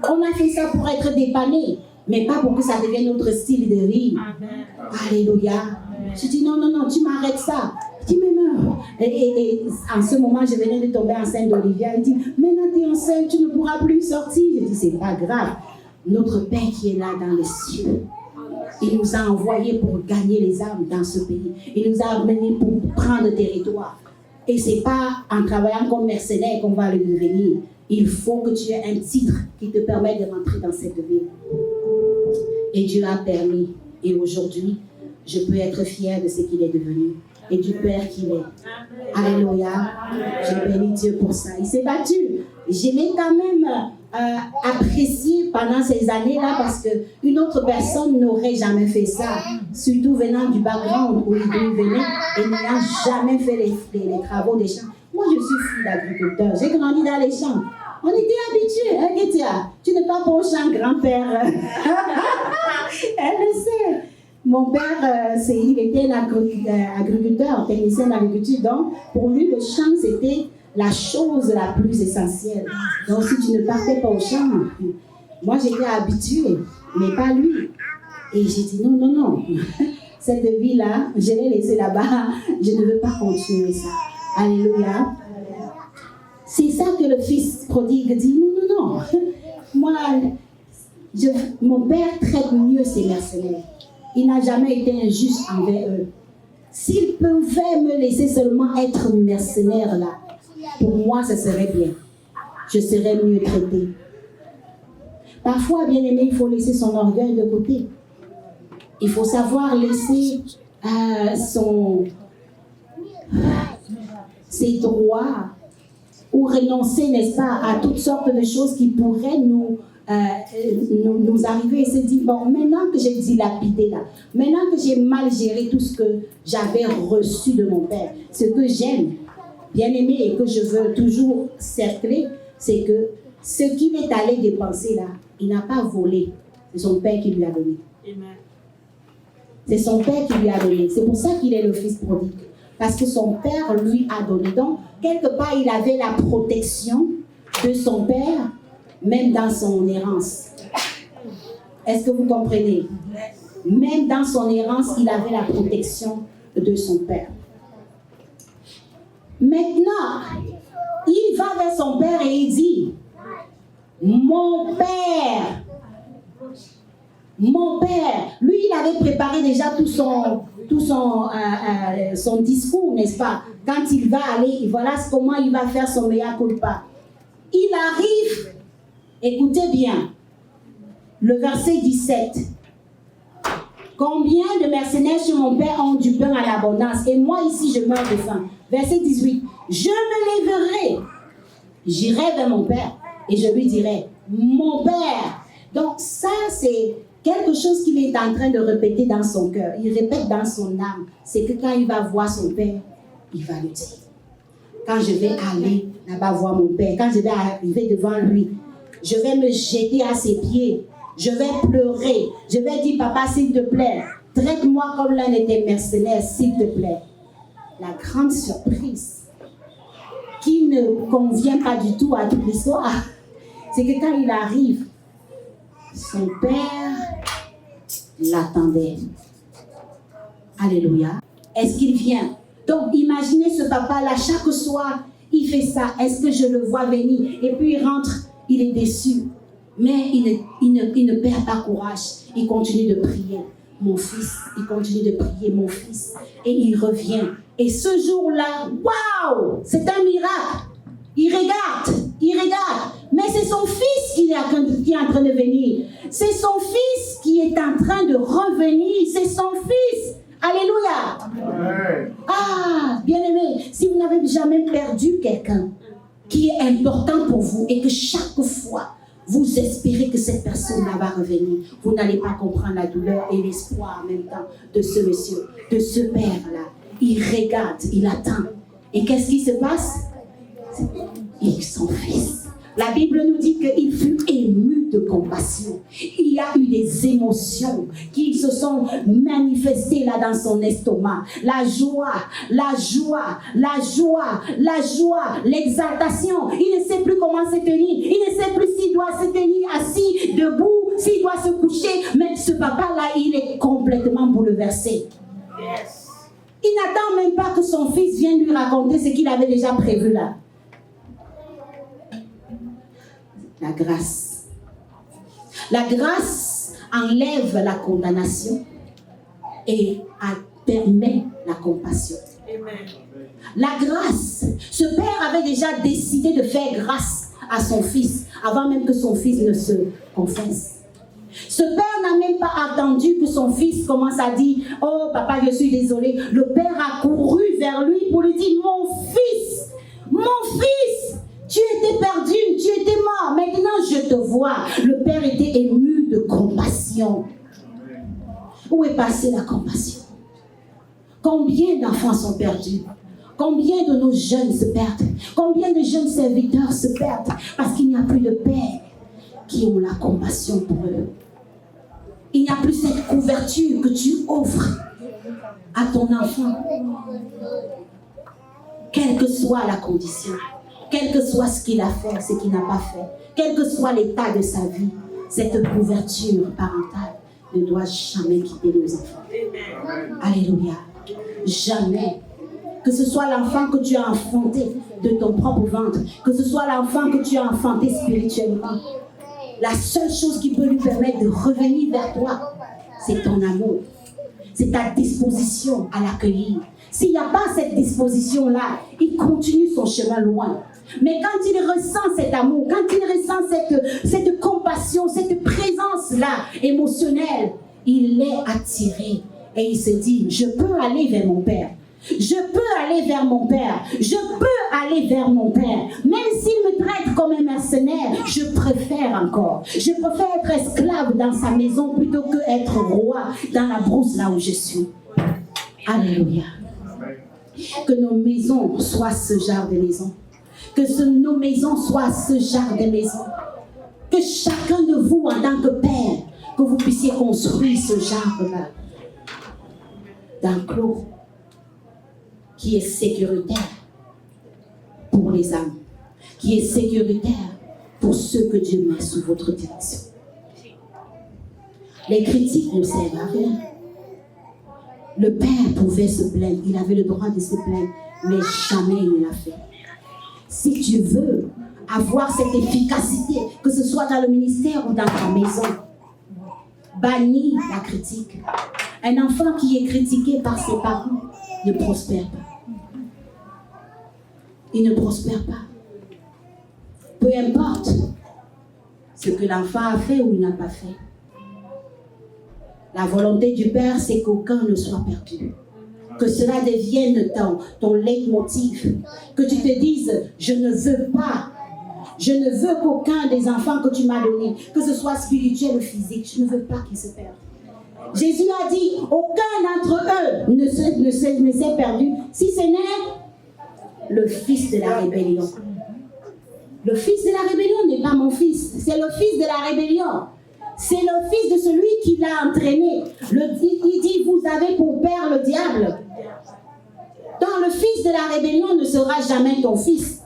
On a fait ça pour être dépanné, mais pas pour que ça devienne notre style de vie. Amen. Alléluia. Je dis, non, tu m'arrêtes ça. Je dis, mais non. Et en ce moment, je venais de tomber enceinte d'Olivia. Il dit, maintenant tu es enceinte, tu ne pourras plus sortir. Je dis, c'est pas grave. Notre Père qui est là dans les cieux, il nous a envoyés pour gagner les âmes dans ce pays. Il nous a amenés pour prendre le territoire. Et ce n'est pas en travaillant comme mercenaire qu'on va le devenir. Il faut que tu aies un titre qui te permette de rentrer dans cette ville. Et Dieu a permis. Et aujourd'hui, je peux être fière de ce qu'il est devenu. Et du Père qu'il est. Alléluia. Je bénis Dieu pour ça. Il s'est battu. Je l'ai quand même apprécié pendant ces années-là parce qu'une autre personne n'aurait jamais fait ça. Surtout venant du background où il venait et n'ayant jamais fait les travaux des champs. Moi, je suis fille d'agriculteur. J'ai grandi dans les champs. On était habitués. Hein, Kétia? Tu n'es pas pour champ, grand-père. Elle le sait. Mon père, il était un agriculteur, technicien d'agriculture. Donc, pour lui, le champ, c'était la chose la plus essentielle. Donc, si tu ne partais pas au champ, moi, j'étais habituée, mais pas lui. Et j'ai dit, non. Cette vie-là, je l'ai laissée là-bas. Je ne veux pas continuer ça. Alléluia. C'est ça que le fils prodigue dit, non. Moi, mon père traite mieux ses mercenaires. Il n'a jamais été injuste envers eux. S'il pouvait me laisser seulement être mercenaire là, pour moi, ce serait bien. Je serais mieux traité. Parfois, bien aimé, il faut laisser son orgueil de côté. Il faut savoir laisser ses droits ou renoncer, n'est-ce pas, à toutes sortes de choses qui pourraient nous arriver et se dire, bon, maintenant que j'ai dilapidé là, maintenant que j'ai mal géré tout ce que j'avais reçu de mon père, ce que j'aime, bien aimé, et que je veux toujours cercler, c'est que ce qu'il est allé dépenser là, il n'a pas volé, c'est son père qui lui a donné. Amen. C'est son père qui lui a donné. C'est pour ça qu'il est le fils prodigue. Parce que son père lui a donné. Donc, quelque part, il avait la protection de son père, même dans son errance. Est-ce que vous comprenez? Même dans son errance, il avait la protection de son père. Maintenant, il va vers son père et il dit, mon père, lui, il avait préparé déjà tout son discours, n'est-ce pas? Quand il va aller, voilà comment il va faire son mea culpa. Il arrive, écoutez bien, le verset 17. Combien de mercenaires chez mon père ont du pain à l'abondance et moi ici je meurs de faim. Verset 18. Je me lèverai, j'irai vers mon père et je lui dirai, mon père. Donc ça c'est quelque chose qu'il est en train de répéter dans son cœur, il répète dans son âme, c'est que quand il va voir son père, il va le dire. Quand je vais aller là-bas voir mon père, quand je vais arriver devant lui, je vais me jeter à ses pieds, je vais pleurer, je vais dire, papa, s'il te plaît, traite-moi comme l'un de tes mercenaires, s'il te plaît. La grande surprise qui ne convient pas du tout à toute l'histoire, c'est que quand il arrive, son père l'attendait. Alléluia. Est-ce qu'il vient? Donc, imaginez ce papa-là, chaque soir, il fait ça. Est-ce que je le vois venir? Et puis, il rentre, il est déçu. Mais il ne perd pas courage. Il continue de prier. Mon fils, il continue de prier, mon fils. Et il revient. Et ce jour-là, waouh, c'est un miracle. Il regarde. Mais c'est son fils qui est en train de venir. C'est son fils qui est en train de revenir. C'est son fils. Alléluia. Ah, bien-aimé, si vous n'avez jamais perdu quelqu'un qui est important pour vous et que chaque fois vous espérez que cette personne-là va revenir, vous n'allez pas comprendre la douleur et l'espoir en même temps de ce monsieur, de ce père-là. Il regarde, il attend. Et qu'est-ce qui se passe? Il est son fils. La Bible nous dit qu'il fut ému de compassion. Il y a eu des émotions qui se sont manifestées là dans son estomac. La joie, l'exaltation. Il ne sait plus comment se tenir. Il ne sait plus s'il doit se tenir assis, debout, s'il doit se coucher. Mais ce papa-là, il est complètement bouleversé. Yes. Il n'attend même pas que son fils vienne lui raconter ce qu'il avait déjà prévu là. La grâce. La grâce enlève la condamnation et permet la compassion. Amen. La grâce. Ce père avait déjà décidé de faire grâce à son fils avant même que son fils ne se confesse. Ce père n'a même pas attendu que son fils commence à dire « Oh papa, je suis désolé ». Le père a couru vers lui pour lui dire « Mon fils, tu étais perdu, tu étais mort, maintenant je te vois ». Le père était ému de compassion. Où est passée la compassion? Combien d'enfants sont perdus? Combien de nos jeunes se perdent? Combien de jeunes serviteurs se perdent parce qu'il n'y a plus de pères qui ont la compassion pour eux? Il n'y a plus cette couverture que tu offres à ton enfant. Quelle que soit la condition, quel que soit ce qu'il a fait, ce qu'il n'a pas fait, quel que soit l'état de sa vie, cette couverture parentale ne doit jamais quitter nos enfants. Alléluia. Jamais. Que ce soit l'enfant que tu as enfanté de ton propre ventre, que ce soit l'enfant que tu as enfanté spirituellement, la seule chose qui peut lui permettre de revenir vers toi, c'est ton amour. C'est ta disposition à l'accueillir. S'il n'y a pas cette disposition-là, il continue son chemin loin. Mais quand il ressent cet amour, quand il ressent cette compassion, cette présence-là émotionnelle, il est attiré et il se dit, je peux aller vers mon Père. Je peux aller vers mon Père. Je peux aller vers mon Père. Même s'il me traite comme un mercenaire, je préfère encore. Je préfère être esclave dans sa maison plutôt qu'être roi dans la brousse là où je suis. Alléluia. Que nos maisons soient ce genre de maisons. Que nos maisons soient ce genre de maisons. Que chacun de vous, en tant que père, que vous puissiez construire ce genre-là d'enclos qui est sécuritaire pour les âmes, qui est sécuritaire pour ceux que Dieu met sous votre direction. Les critiques ne servent à rien. Le père pouvait se plaindre, il avait le droit de se plaindre, mais jamais il ne l'a fait. Si tu veux avoir cette efficacité, que ce soit dans le ministère ou dans ta maison, bannis la critique. Un enfant qui est critiqué par ses parents ne prospère pas. Il ne prospère pas. Peu importe ce que l'enfant a fait ou il n'a pas fait. La volonté du Père, c'est qu'aucun ne soit perdu. Que cela devienne ton leitmotiv. Que tu te dises, je ne veux pas Je ne veux qu'aucun des enfants que tu m'as donnés, que ce soit spirituel ou physique, je ne veux pas qu'ils se perdent. Jésus a dit, aucun d'entre eux ne s'est perdu, si ce n'est le fils de la rébellion. Le fils de la rébellion n'est pas mon fils, c'est le fils de la rébellion. C'est le fils de celui qui l'a entraîné. Il dit, vous avez pour père le diable. Donc le fils de la rébellion ne sera jamais ton fils.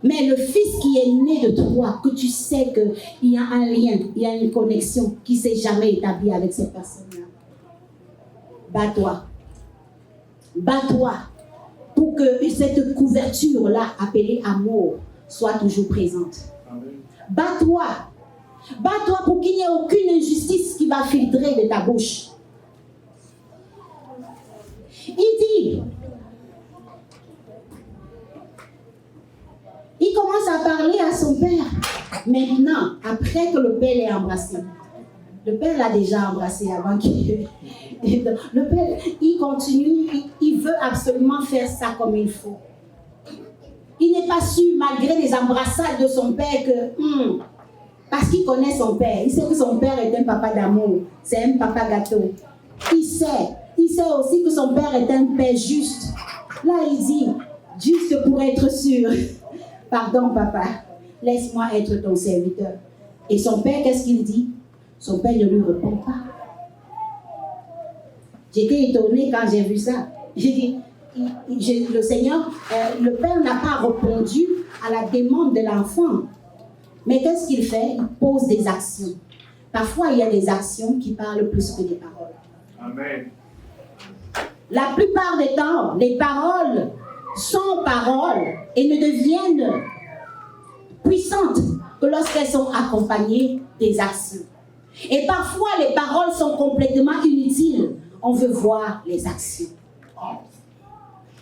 Mais le fils qui est né de toi, que tu sais qu'il y a un lien, il y a une connexion qui ne s'est jamais établie avec cette personne-là. Bats-toi. Bats-toi pour que cette couverture-là, appelée amour, soit toujours présente. Bats-toi. Bats-toi pour qu'il n'y ait aucune injustice qui va filtrer de ta bouche. Il commence à parler à son père. Maintenant, après que le père l'ait embrassé, le père l'a déjà embrassé avant qu'il... Le père, il continue, il veut absolument faire ça comme il faut. Il n'est pas sûr, malgré les embrassades de son père, que... parce qu'il connaît son père. Il sait que son père est un papa d'amour. C'est un papa gâteau. Il sait aussi que son père est un père juste. Là, il dit, juste pour être sûr, pardon papa, laisse-moi être ton serviteur. Et son père, qu'est-ce qu'il dit? Son père ne lui répond pas. J'étais étonnée quand j'ai vu ça. J'ai dit, le Seigneur, le père n'a pas répondu à la demande de l'enfant. Mais qu'est-ce qu'il fait? Il pose des actions. Parfois, il y a des actions qui parlent plus que des paroles. Amen. La plupart des temps, les paroles sont paroles et ne deviennent puissantes que lorsqu'elles sont accompagnées des actions. Et parfois, les paroles sont complètement inutiles. On veut voir les actions.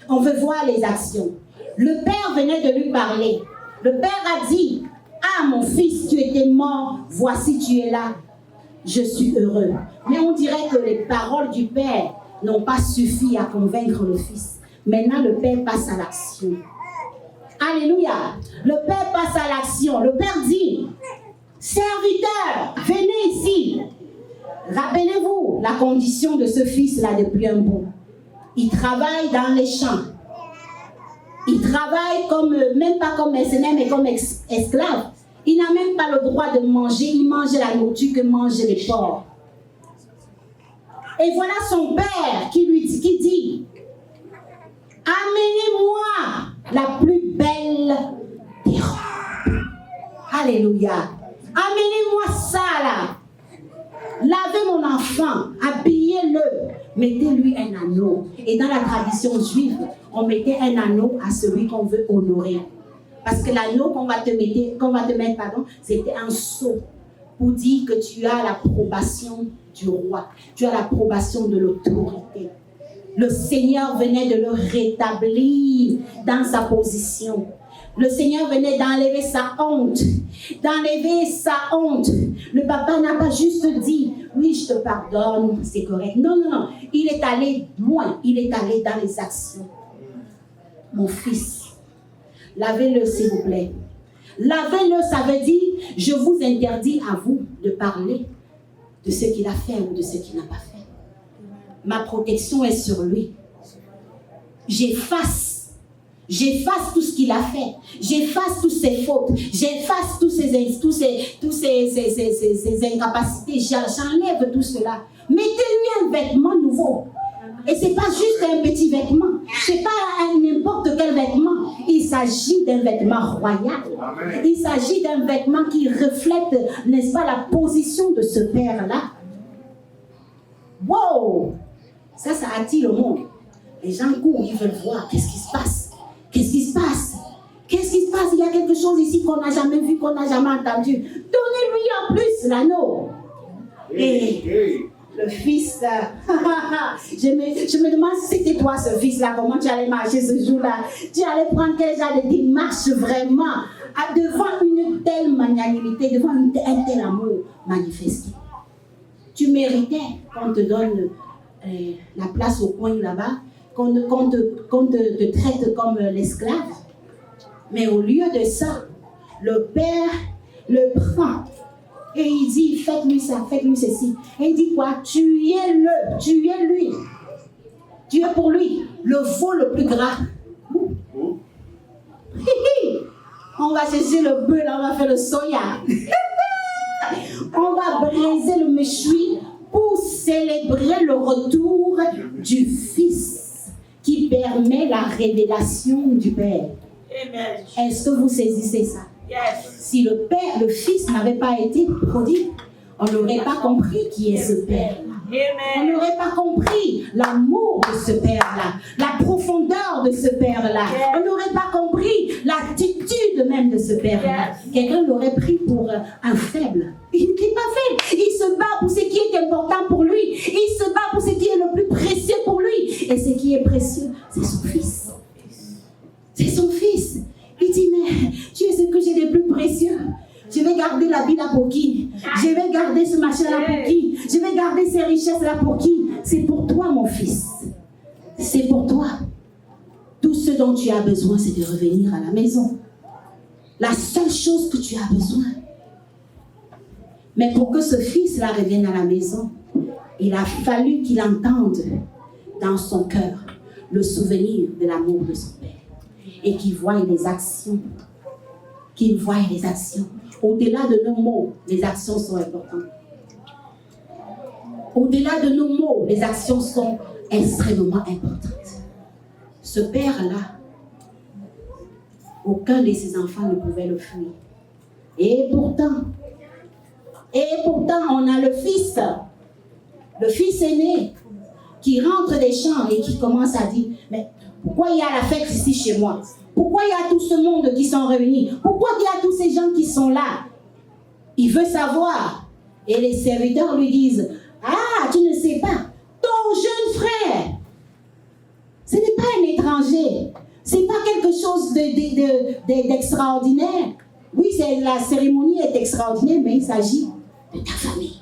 On veut voir les actions. Le père venait de lui parler. Le père a dit, ah mon fils, tu étais mort, voici tu es là. Je suis heureux. Mais on dirait que les paroles du père n'ont pas suffi à convaincre le fils. Maintenant, le père passe à l'action. Alléluia. Le père passe à l'action. Le père dit, serviteur, venez ici. Rappelez-vous la condition de ce fils-là depuis un bout. Il travaille dans les champs. Il travaille même pas comme mercenaire, mais comme esclave. Il n'a même pas le droit de manger. Il mange la nourriture que mangent les porcs. Et voilà son père qui dit, amenez-moi la plus belle des robes. Alléluia. Amenez-moi ça là. Lavez mon enfant, habillez-le, mettez-lui un anneau. Et dans la tradition juive, on mettait un anneau à celui qu'on veut honorer. Parce que l'anneau qu'on va te mettre, c'était un sceau pour dire que tu as l'approbation du roi, tu as l'approbation de l'autorité. Le Seigneur venait de le rétablir dans sa position. Le Seigneur venait d'enlever sa honte. Le papa n'a pas juste dit, oui, je te pardonne, c'est correct. Non. Il est allé loin. Il est allé dans les actions. Mon fils, lavez-le s'il vous plaît. Lavez-le, ça veut dire, je vous interdis à vous de parler de ce qu'il a fait ou de ce qu'il n'a pas fait. Ma protection est sur lui. J'efface tout ce qu'il a fait. J'efface toutes ses fautes. J'efface toutes ses incapacités. J'enlève tout cela. Mettez-lui un vêtement nouveau. Et ce n'est pas juste un petit vêtement. Ce n'est pas n'importe quel vêtement. Il s'agit d'un vêtement royal. Amen. Il s'agit d'un vêtement qui reflète, n'est-ce pas, la position de ce père-là. Wow! Ça attire le monde. Les gens courent, ils veulent voir. Qu'est-ce qui se passe? Qu'est-ce qui se passe? Qu'est-ce qui se passe? Il y a quelque chose ici qu'on n'a jamais vu, qu'on n'a jamais entendu. Donnez-lui en plus l'anneau. Et le fils, je me demande si c'était toi ce fils-là, comment tu allais marcher ce jour-là. Tu allais prendre quel genre de démarche vraiment devant une telle magnanimité, devant un tel amour manifesté. Tu méritais qu'on te donne la place au coin là-bas, qu'on te traite comme l'esclave. Mais au lieu de ça, le père le prend et il dit, faites-lui ça, faites-lui ceci. Et il dit quoi? Tu es lui. Tu es pour lui le veau le plus gras. On va chercher le bœuf, là, on va faire le soya. On va briser le méchoui pour célébrer le retour du Fils qui permet la révélation du Père. Amen. Est-ce que vous saisissez ça? Yes. Si le Fils n'avait pas été prodigue, on n'aurait pas compris qui est ce Père-là. On n'aurait pas compris l'amour de ce Père-là, la profondeur de ce Père-là. On n'aurait pas compris l'attitude même de ce Père-là. Quelqu'un l'aurait pris pour un faible. Il n'est pas faible. Il se bat pour ce qui est important pour lui. Il se bat pour ce qui est le plus précieux pour lui. Et ce qui est précieux, c'est son Fils. C'est son Fils. Il dit, mais tu es ce que j'ai de plus précieux. Je vais garder la vie là pour qui? Je vais garder ce machin-là pour qui? Je vais garder ces richesses-là pour qui? C'est pour toi, mon fils. C'est pour toi. Tout ce dont tu as besoin, c'est de revenir à la maison. La seule chose que tu as besoin. Mais pour que ce fils-là revienne à la maison, il a fallu qu'il entende dans son cœur le souvenir de l'amour de son père. Et qu'il voie les actions. Qu'il voie les actions. Au-delà de nos mots, les actions sont importantes. Au-delà de nos mots, les actions sont extrêmement importantes. Ce père-là, aucun de ses enfants ne pouvait le fuir. Et pourtant, on a le fils aîné, qui rentre des champs et qui commence à dire, mais pourquoi il y a la fête ici chez moi? Pourquoi il y a tout ce monde qui sont réunis? Pourquoi il y a tous ces gens qui sont là? Il veut savoir. Et les serviteurs lui disent, ah, tu ne sais pas, ton jeune frère, ce n'est pas un étranger. Ce n'est pas quelque chose d'extraordinaire. Oui, la cérémonie est extraordinaire, mais il s'agit de ta famille.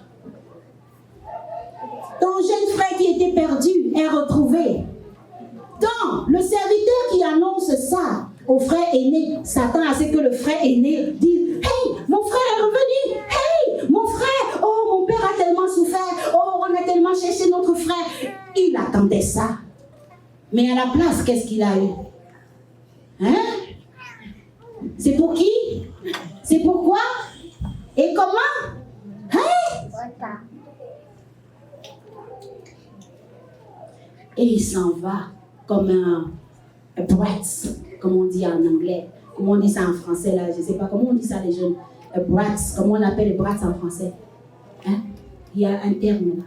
Ton jeune frère qui était perdu est retrouvé. Donc, le serviteur qui annonce ça au frère aîné s'attend à ce que le frère aîné dise, hey, mon frère est revenu. Hey, mon frère, oh, mon père a tellement souffert. Oh, on a tellement cherché notre frère. Il attendait ça. Mais à la place, qu'est-ce qu'il a eu? Hein? C'est pour qui? C'est pourquoi? Et comment? Hein? Et il s'en va comme un brat, comme on dit en anglais. Comment on dit ça en français là? Je ne sais pas comment on dit ça les jeunes. Brat, comment on appelle les brats en français? Hein? Il y a un terme là.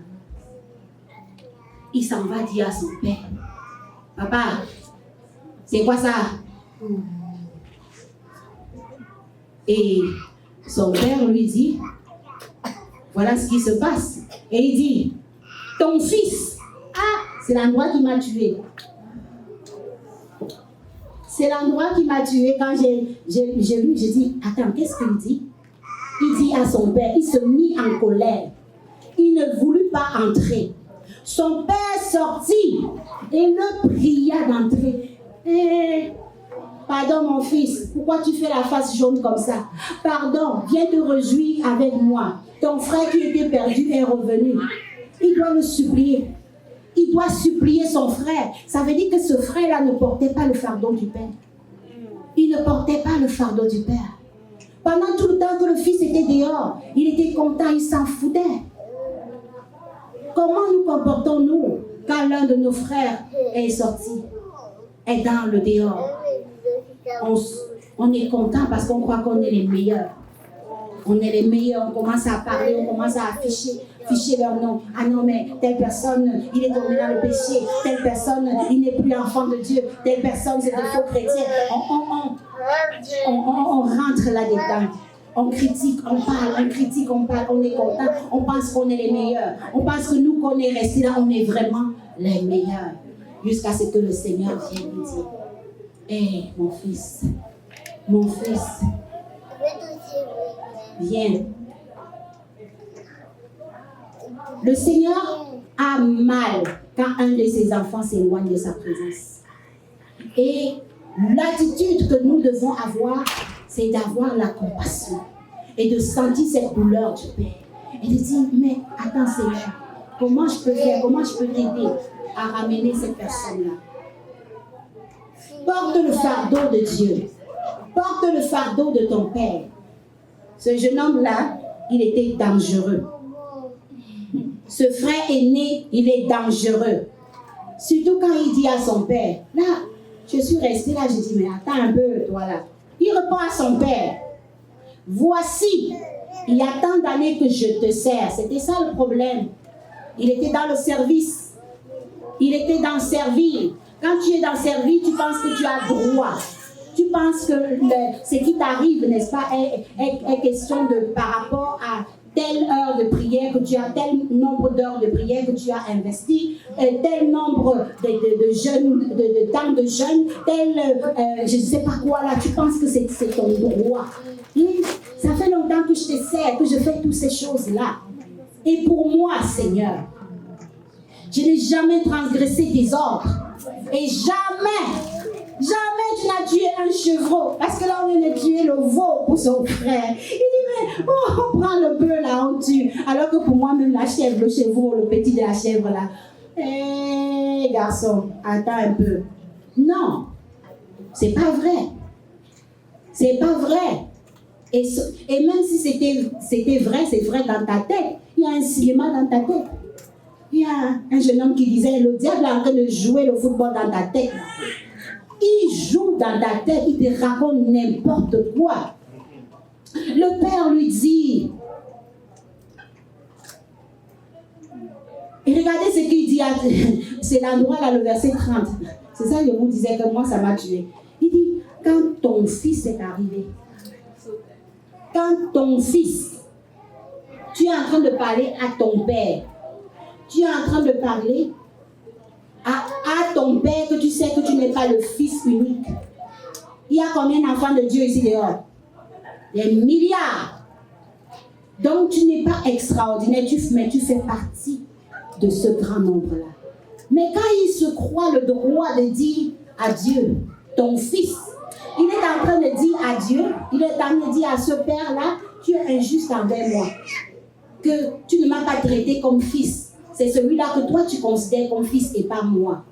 Il s'en va dire à son père, papa, c'est quoi ça? Et son père lui dit, voilà ce qui se passe. Et il dit, ton fils, c'est l'endroit qui m'a tué. C'est l'endroit qui m'a tué. Quand j'ai lu, j'ai dit, attends, qu'est-ce qu'il dit? Il dit à son père, il se mit en colère. Il ne voulut pas entrer. Son père sortit et le pria d'entrer. Pardon mon fils, pourquoi tu fais la face jaune comme ça? Pardon, viens te réjouir avec moi. Ton frère qui était perdu est revenu. Il doit le supplier. Il doit supplier son frère. Ça veut dire que ce frère-là ne portait pas le fardeau du père. Il ne portait pas le fardeau du père. Pendant tout le temps que le fils était dehors, il était content, il s'en foutait. Comment nous comportons-nous quand l'un de nos frères est sorti, est dans le dehors? On est content parce qu'on croit qu'on est les meilleurs. On est les meilleurs, on commence à parler, on commence à afficher leur nom. Ah non, mais telle personne, il est tombé dans le péché. Telle personne, il n'est plus enfant de Dieu. Telle personne, c'est un faux chrétien. On rentre là-dedans. On critique, on parle, on est content. On pense qu'on est les meilleurs. On pense que nous, qu'on est restés là, on est vraiment les meilleurs. Jusqu'à ce que le Seigneur vienne nous dire, hé, mon fils, viens. Le Seigneur a mal quand un de ses enfants s'éloigne de sa présence. Et l'attitude que nous devons avoir, c'est d'avoir la compassion et de sentir cette douleur du Père. Et de dire, mais attends Seigneur, comment je peux faire, comment je peux t'aider à ramener cette personne-là. Porte le fardeau de Dieu. Porte le fardeau de ton Père. Ce jeune homme-là, il était dangereux. Ce frère aîné, il est dangereux. Surtout quand il dit à son père, là, je suis restée là, je dis, mais attends un peu, toi là. Il répond à son père, voici, il y a tant d'années que je te sers. C'était ça le problème. Il était dans le service. Il était dans servir. Quand tu es dans servir, tu penses que tu as droit. Tu penses que ce qui t'arrive, n'est-ce pas, est question de par rapport à telle heure de prière que tu as, tel nombre d'heures de prière que tu as investi, tel nombre de jeûnes, de temps de jeûne, tel, je ne sais pas quoi là, tu penses que c'est ton droit. Et ça fait longtemps que je te sers, que je fais toutes ces choses-là. Et pour moi, Seigneur, je n'ai jamais transgressé tes ordres. Et jamais tu n'as tué un chevreau. Parce que là, on vient de tuer le veau pour son frère. Il dit, mais on prend le bœuf là, on tue. Alors que pour moi, même la chèvre, le chevreau, le petit de la chèvre là. Hé, garçon, attends un peu. Non, c'est pas vrai. C'est pas vrai. Et même si c'était vrai, c'est vrai dans ta tête. Il y a un cinéma dans ta tête. Il y a un jeune homme qui disait, le diable est en train de jouer le football dans ta tête. Il joue dans ta tête, il te raconte n'importe quoi. Le Père lui dit, et regardez ce qu'il dit, c'est l'endroit là, le verset 30. C'est ça que je vous disais que moi ça m'a tué. Il dit, quand ton fils est arrivé, quand ton fils, tu es en train de parler à ton père, tu es en train de parler à ton père que tu sais que tu n'es pas le fils unique. Il y a combien d'enfants de Dieu ici dehors? Des milliards. Donc tu n'es pas extraordinaire, mais tu fais partie de ce grand nombre-là. Mais quand il se croit le droit de dire à Dieu, ton fils, il est en train de dire à Dieu, il est en train de dire à ce père-là, tu es injuste envers moi, que tu ne m'as pas traité comme fils. C'est celui-là que toi tu considères comme fils et pas moi.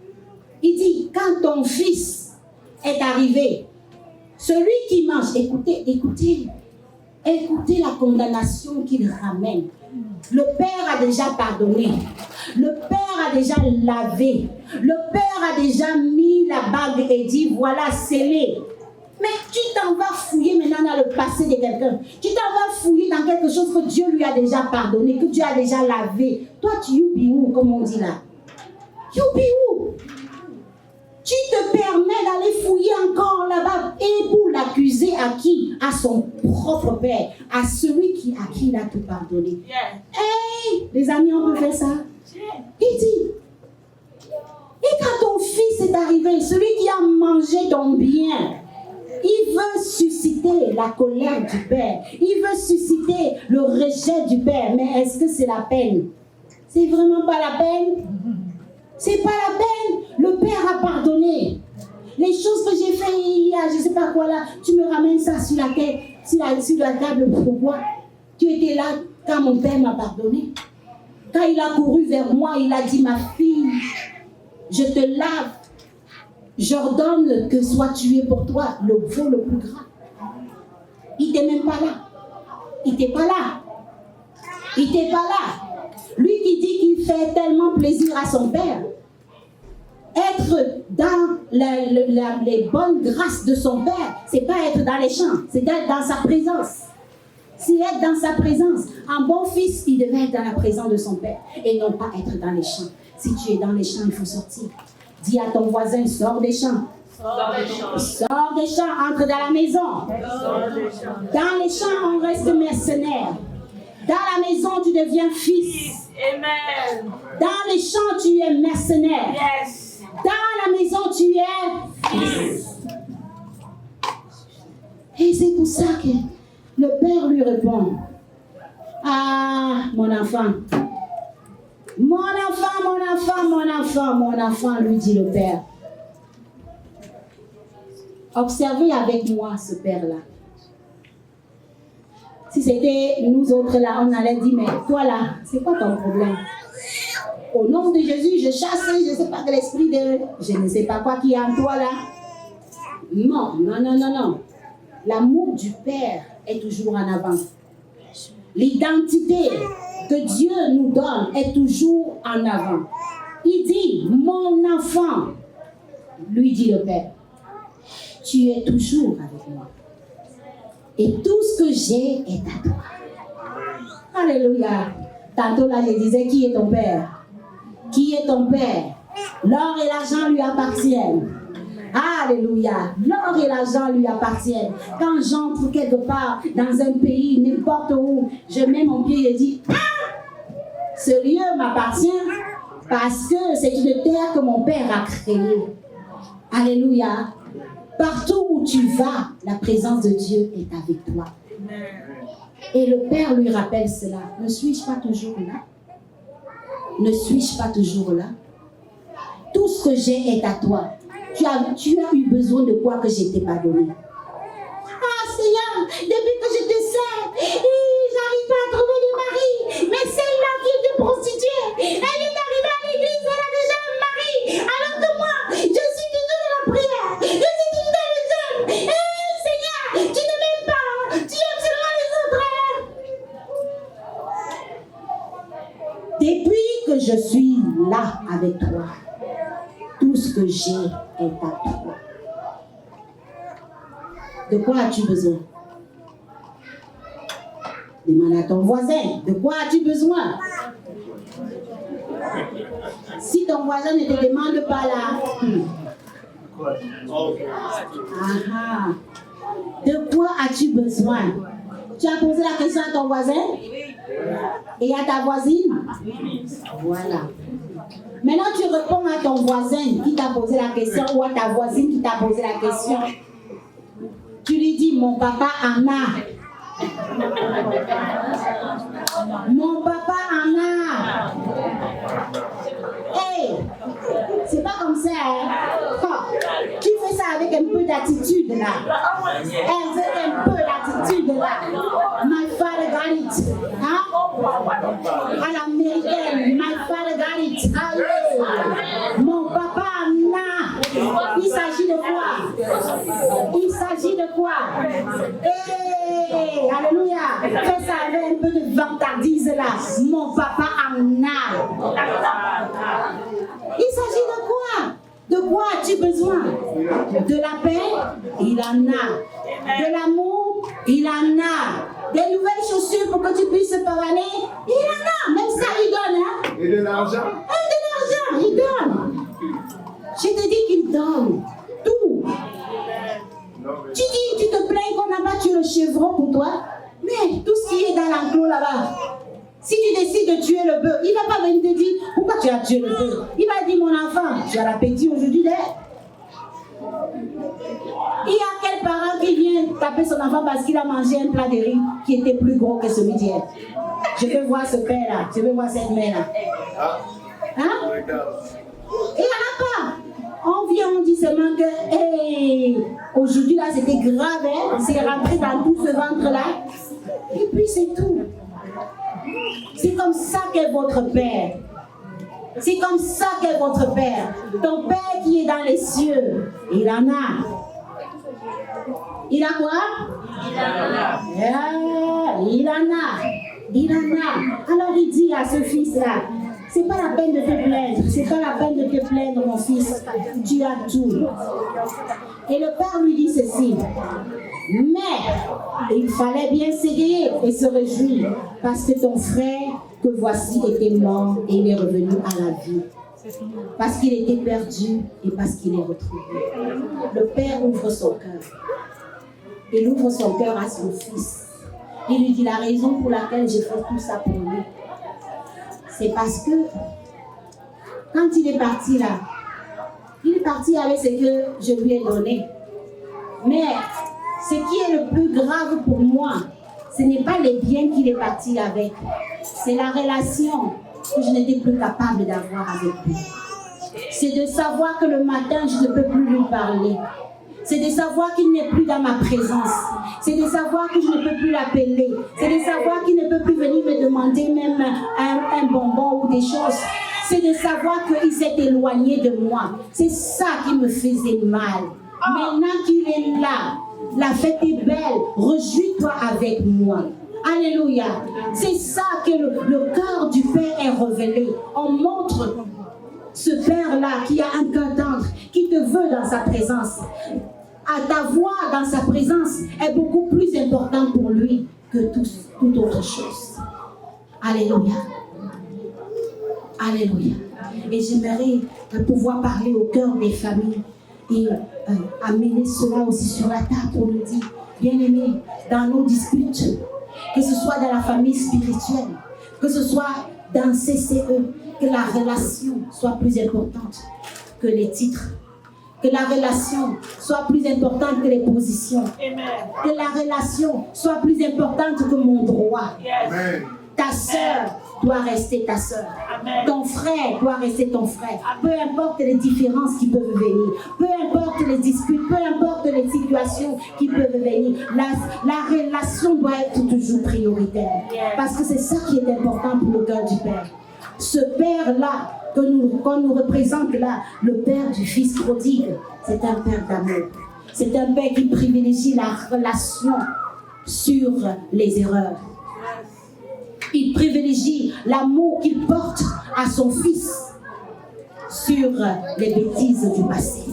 Il dit, quand ton fils est arrivé, celui qui mange, écoutez la condamnation qu'il ramène. Le Père a déjà pardonné. Le Père a déjà lavé. Le Père a déjà mis la bague et dit, voilà, scellé. Mais tu t'en vas fouiller maintenant dans le passé de quelqu'un. Tu t'en vas fouiller dans quelque chose que Dieu lui a déjà pardonné, que Dieu a déjà lavé. Toi, tu youbi où, comme on dit là? Youbi où? Tu te permets d'aller fouiller encore là-bas. Et pour l'accuser à qui? À son propre père. À celui à qui il a tout pardonné. Hey, les amis, on peut faire ça? Il dit, et quand ton fils est arrivé, celui qui a mangé ton bien, il veut susciter la colère du Père. Il veut susciter le rejet du Père. Mais est-ce que c'est la peine? C'est vraiment pas la peine. C'est pas la peine. Le Père a pardonné. Les choses que j'ai fait il y a, je sais pas quoi là, tu me ramènes ça sur la tête, sur la table. Pourquoi? Tu étais là quand mon Père m'a pardonné. Quand il a couru vers moi, il a dit, ma fille, je te lave. J'ordonne que soit tué pour toi le veau le plus grand. Il n'était même pas là. Il n'était pas là. Il n'était pas là. Lui qui dit qu'il fait tellement plaisir à son Père. Être dans les bonnes grâces de son Père, c'est pas être dans les champs, c'est être dans sa présence. C'est être dans sa présence. Un bon fils, il devait être dans la présence de son Père et non pas être dans les champs. Si tu es dans les champs, il faut sortir. Dis à ton voisin, sors des champs. Sors des champs. Sors des champs, entre dans la maison. Dans les champs, on reste mercenaire. Dans la maison, tu deviens fils. Amen. Dans les champs, tu es mercenaire. Yes. Dans la maison, tu es fils. Et c'est pour ça que le Père lui répond, ah, mon enfant. Mon enfant, mon enfant, mon enfant, mon enfant, lui dit le Père. Observez avec moi ce Père-là. c'était nous autres là, on allait dire, mais toi là, c'est quoi ton problème? Au nom de Jésus, je chasse, je ne sais pas, de l'esprit de... Je ne sais pas quoi qui est en toi là. Non, non, non, non, non. L'amour du Père est toujours en avant. L'identité que Dieu nous donne est toujours en avant. Il dit, mon enfant, lui dit le Père, tu es toujours avec moi. Et tout ce que j'ai est à toi. Alléluia. Tantôt là, je disais, qui est ton Père? Qui est ton Père? L'or et l'argent lui appartiennent. Alléluia. L'or et l'argent lui appartiennent. Quand j'entre quelque part dans un pays, n'importe où, je mets mon pied et dis, ce lieu m'appartient parce que c'est une terre que mon Père a créée. Alléluia. Partout où tu vas, la présence de Dieu est avec toi. Et le Père lui rappelle cela. Ne suis-je pas toujours là? Ne suis-je pas toujours là? Tout ce que j'ai est à toi. Tu as eu besoin de quoi que je ne t'ai pas donné. Ah Seigneur, depuis que je te sers, j'arrive pas à trouver de mari. Mais celle-là qui était prostituée, elle est arrivée à l'église, elle a déjà un mari. Alors que moi, je suis toujours dans la prière. Je suis toujours dans le jeûne. Seigneur, tu ne m'aimes pas. Tu aimes seulement les autres. Depuis que je suis là avec toi, tout ce que j'ai est à toi. De quoi as-tu besoin? Demande à ton voisin. De quoi as-tu besoin? Si ton voisin ne te demande pas là, de quoi as-tu besoin? Tu as posé la question à ton voisin et à ta voisine? Voilà. Maintenant, tu réponds à ton voisin qui t'a posé la question ou à ta voisine qui t'a posé la question. Tu lui dis, mon papa en a. Mon papa en a. Hey, c'est pas comme ça, hein? Tu fais ça avec un peu d'attitude là. Avec un peu d'attitude là. My father got it. Hein? À l'américaine, my father got it. Allez. Mon papa en a. Il s'agit de quoi? Il s'agit de quoi? Hey, alléluia. Fais ça avec un peu de vantardise là. Mon papa en a. Il s'agit de quoi? De quoi as-tu besoin? De la paix? Il en a. De l'amour? Il en a. Des nouvelles chaussures pour que tu puisses te pavaner? Il en a. Même ça, il donne. Hein? Et de l'argent? Et de l'argent, il donne. Je te dis qu'il donne. Tout. Tu dis, tu te plains qu'on n'a pas tué le chevreau pour toi. Mais tout ce qui est dans l'enclos là-bas, si tu décides de tuer le bœuf, il ne va pas venir te dire pourquoi tu as tué le bœuf. Il va dire mon enfant, tu as l'appétit aujourd'hui d'air. Il y a quel parent qui vient taper son enfant parce qu'il a mangé un plat de riz qui était plus gros que celui d'hier? Je veux voir ce père-là, je veux voir cette mère-là. Hein? Il n'y en a pas. On vient, on dit seulement que hey, aujourd'hui là c'était grave, hein? C'est rentré dans tout ce ventre-là. Et puis c'est tout. C'est comme ça qu'est votre Père. C'est comme ça qu'est votre Père. Ton Père qui est dans les cieux, il en a. Il a quoi? Il en a. Il en a. Alors il dit à ce fils-là, c'est pas la peine de te plaindre. C'est pas la peine de te plaindre, mon fils. Tu as tout. Et le Père lui dit ceci. Mais il fallait bien s'égayer et se réjouir parce que ton frère que voici était mort et il est revenu à la vie. Parce qu'il était perdu et parce qu'il est retrouvé. Le Père ouvre son cœur. Il ouvre son cœur à son fils. Il lui dit la raison pour laquelle je fais tout ça pour lui. C'est parce que quand il est parti là, il est parti avec ce que je lui ai donné. Mais ce qui est le plus grave pour moi, ce n'est pas les biens qu'il est parti avec. C'est la relation que je n'étais plus capable d'avoir avec lui. C'est de savoir que le matin, je ne peux plus lui parler. C'est de savoir qu'il n'est plus dans ma présence. C'est de savoir que je ne peux plus l'appeler. C'est de savoir qu'il ne peut plus venir me demander même un bonbon ou des choses. C'est de savoir qu'il s'est éloigné de moi. C'est ça qui me faisait mal. Maintenant qu'il est là, la fête est belle. Réjouis-toi avec moi. Alléluia. C'est ça que le cœur du Père est révélé. On montre ce Père-là qui a un cœur tendre, qui te veut dans sa présence. À ta voix dans sa présence est beaucoup plus importante pour lui que toute autre chose. Alléluia. Alléluia. Et j'aimerais pouvoir parler au cœur des familles et amener cela aussi sur la table pour nous dire, bien-aimés, dans nos disputes, que ce soit dans la famille spirituelle, que ce soit dans CCE, que la relation soit plus importante que les titres. Que la relation soit plus importante que les positions. Amen. Que la relation soit plus importante que mon droit. Yes. Ta sœur doit rester ta sœur. Amen. Ton frère doit rester ton frère. Amen. Peu importe les différences qui peuvent venir, peu importe les disputes, peu importe les situations qui peuvent venir, la relation doit être toujours prioritaire. Yes. Parce que c'est ça qui est important pour le cœur du Père. Ce Père-là, qu'on nous représente là, le Père du Fils prodigue, c'est un Père d'amour. C'est un Père qui privilégie la relation sur les erreurs. Il privilégie l'amour qu'il porte à son Fils sur les bêtises du passé.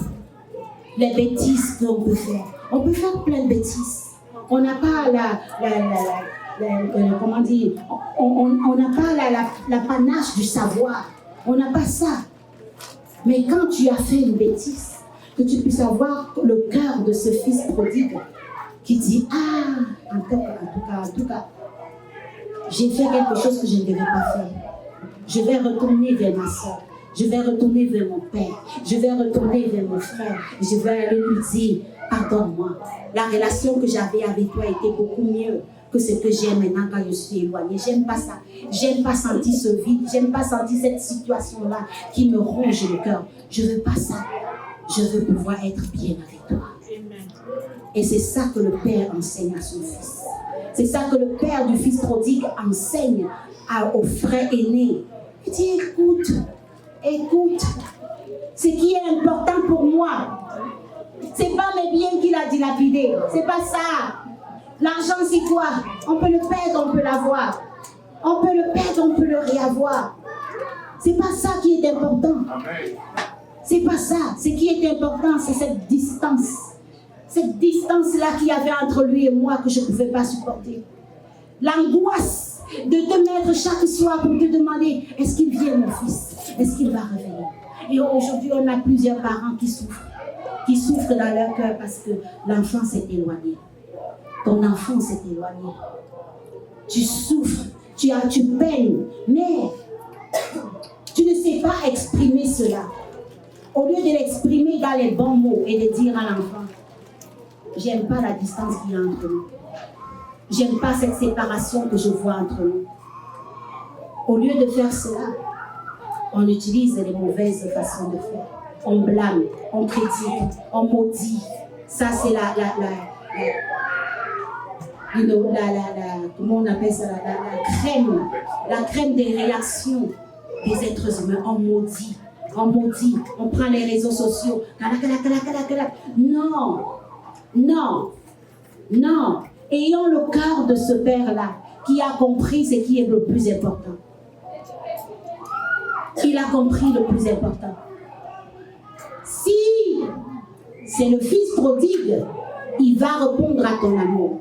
Les bêtises qu'on peut faire. On peut faire plein de bêtises. On n'a pas comment dire, on n'a pas la panache du savoir. On n'a pas ça. Mais quand tu as fait une bêtise, que tu puisses avoir le cœur de ce Fils prodigue qui dit, en tout cas, j'ai fait quelque chose que je ne devais pas faire. Je vais retourner vers ma soeur. Je vais retourner vers mon père. Je vais retourner vers mon frère. Je vais aller lui dire, pardonne-moi. La relation que j'avais avec toi était beaucoup mieux que ce que j'ai maintenant quand je suis éloignée. J'aime pas ça. J'aime pas sentir ce vide. J'aime pas sentir cette situation-là qui me ronge le cœur. Je veux pas ça. Je veux pouvoir être bien avec toi. Et c'est ça que le Père enseigne à son Fils. C'est ça que le Père du Fils prodigue enseigne au frère aîné. Il dit, écoute. Ce qui est important pour moi, c'est pas mes biens qu'il a dilapidés. C'est pas ça. L'argent, c'est quoi? On peut le perdre, on peut l'avoir. On peut le perdre, on peut le réavoir. C'est pas ça qui est important. C'est pas ça. Ce qui est important, c'est cette distance. Cette distance-là qu'il y avait entre lui et moi que je ne pouvais pas supporter. L'angoisse de te mettre chaque soir pour te demander, est-ce qu'il vient mon fils? Est-ce qu'il va revenir? Et aujourd'hui, on a plusieurs parents qui souffrent dans leur cœur parce que l'enfant s'est éloigné. Ton enfant s'est éloigné. Tu souffres, tu peines, mais tu ne sais pas exprimer cela. Au lieu de l'exprimer dans les bons mots et de dire à l'enfant, j'aime pas la distance qu'il y a entre nous. J'aime pas cette séparation que je vois entre nous. Au lieu de faire cela, on utilise les mauvaises façons de faire. On blâme, on critique, on maudit. Ça, c'est comment on appelle ça, la crème des réactions des êtres humains. On maudit, on prend les réseaux sociaux. Non. Ayons le cœur de ce Père-là qui a compris ce qui est le plus important. Il a compris le plus important. Si c'est le Fils prodigue, il va répondre à ton amour.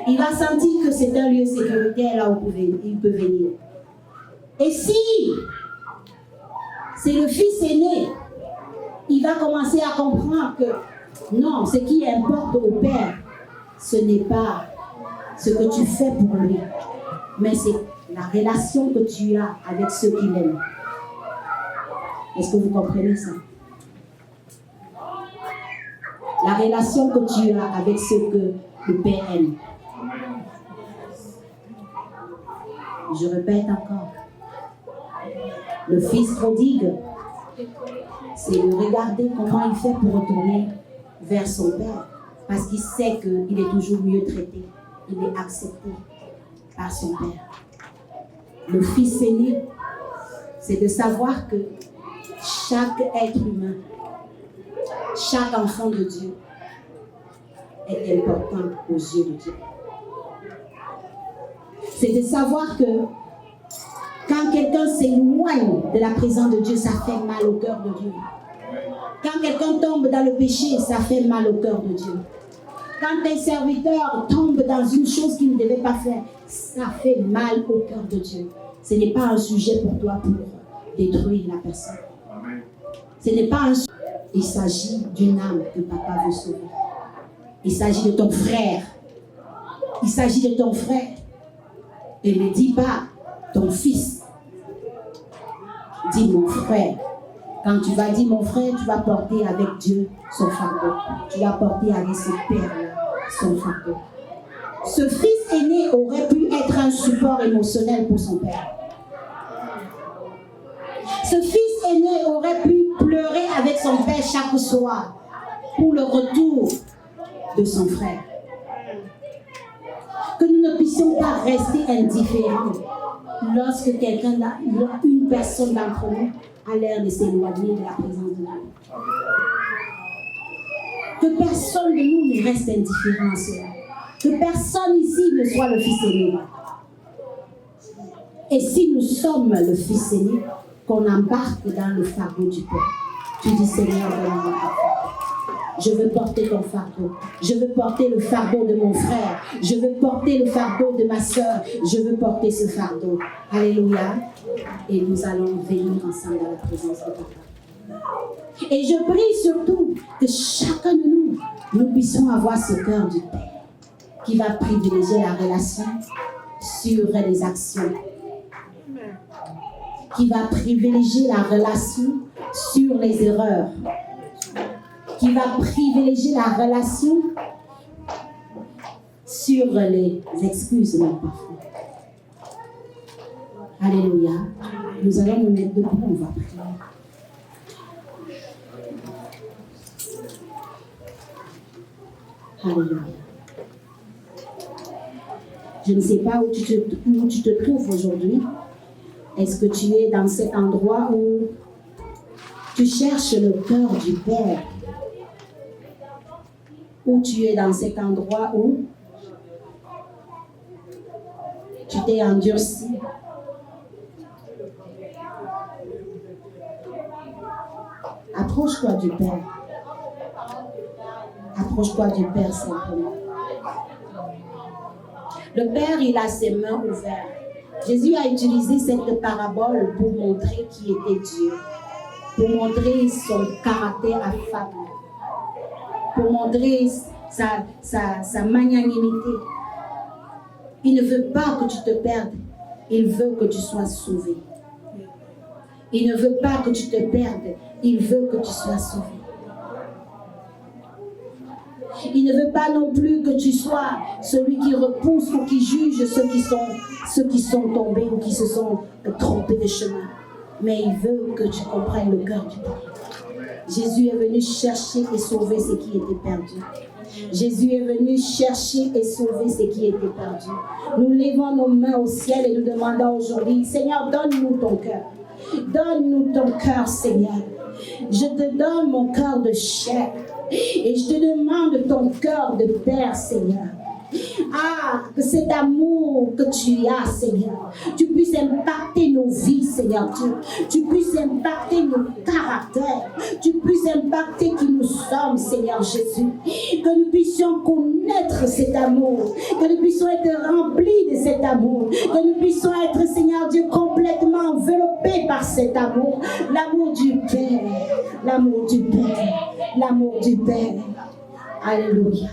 Il va sentir que c'est un lieu sécuritaire là où il peut venir. Et si c'est le Fils aîné, il va commencer à comprendre que non, ce qui importe au Père, ce n'est pas ce que tu fais pour lui, mais c'est la relation que tu as avec ceux qui l'aiment. Est-ce que vous comprenez ça? La relation que tu as avec ceux que le Père aime. Je répète encore. Le Fils prodigue, c'est de regarder comment il fait pour retourner vers son Père parce qu'il sait qu'il est toujours mieux traité. Il est accepté par son Père. Le Fils aîné, c'est de savoir que chaque être humain, chaque enfant de Dieu est important aux yeux de Dieu. C'est de savoir que quand quelqu'un s'éloigne de la présence de Dieu, ça fait mal au cœur de Dieu. Quand quelqu'un tombe dans le péché, ça fait mal au cœur de Dieu. Quand un serviteur tombe dans une chose qu'il ne devait pas faire, ça fait mal au cœur de Dieu. Ce n'est pas un sujet pour toi pour détruire la personne. Ce n'est pas un sujet. Il s'agit d'une âme que papa veut sauver. Il s'agit de ton frère. Il s'agit de ton frère. Et ne dis pas ton fils. Dis mon frère. Quand tu vas dire mon frère, tu vas porter avec Dieu son fardeau. Tu vas porter avec ce père-là son fardeau. Ce fils aîné aurait pu être un support émotionnel pour son père. Ce fils aîné aurait pu pleurer avec son père chaque soir pour le retour de son frère. Que nous ne puissions pas rester indifférents lorsque une personne d'entre nous a l'air de s'éloigner de la présence de Dieu. Que personne de nous ne reste indifférent à cela. Que personne ici ne soit le fils aîné. Et si nous sommes le fils aîné, qu'on embarque dans le fardeau du Père. Tu dis, Seigneur, donne-moi ton fardeau. Je veux porter ton fardeau. Je veux porter le fardeau de mon frère. Je veux porter le fardeau de ma soeur. Je veux porter ce fardeau. Alléluia. Et nous allons venir ensemble à la présence de Papa. Et je prie surtout que chacun de nous puissions avoir ce cœur du Père qui va privilégier la relation sur les actions. Qui va privilégier la relation sur les erreurs. Qui va privilégier la relation sur les excuses même parfois. Alléluia. Nous allons nous mettre debout, on va prier. Alléluia. Je ne sais pas où tu te trouves aujourd'hui. Est-ce que tu es dans cet endroit où tu cherches le cœur du Père? Ou tu es dans cet endroit où tu t'es endurci? Approche-toi du Père. Approche-toi du Père simplement. Le Père, il a ses mains ouvertes. Jésus a utilisé cette parabole pour montrer qui était Dieu, pour montrer son caractère affable, pour montrer sa magnanimité. Il ne veut pas que tu te perdes, il veut que tu sois sauvé. Il ne veut pas que tu te perdes, il veut que tu sois sauvé. Il ne veut pas non plus que tu sois celui qui repousse ou qui juge ceux qui sont tombés ou qui se sont trompés de chemin. Mais il veut que tu comprennes le cœur du Père. Jésus est venu chercher et sauver ce qui était perdu. Jésus est venu chercher et sauver ce qui était perdu. Nous levons nos mains au ciel et nous demandons aujourd'hui, Seigneur, donne-nous ton cœur. Donne-nous ton cœur, Seigneur. Je te donne mon cœur de chair. Et je te demande ton cœur de Père, Seigneur. Ah, que cet amour que tu as, Seigneur, tu puisses impacter nos vies, Seigneur Dieu. Tu puisses impacter nos caractères. Tu puisses impacter qui nous sommes, Seigneur Jésus. Que nous puissions connaître cet amour. Que nous puissions être remplis de cet amour. Que nous puissions être, Seigneur Dieu, complètement enveloppés par cet amour. L'amour du Père. L'amour du Père. L'amour du Père. Alléluia.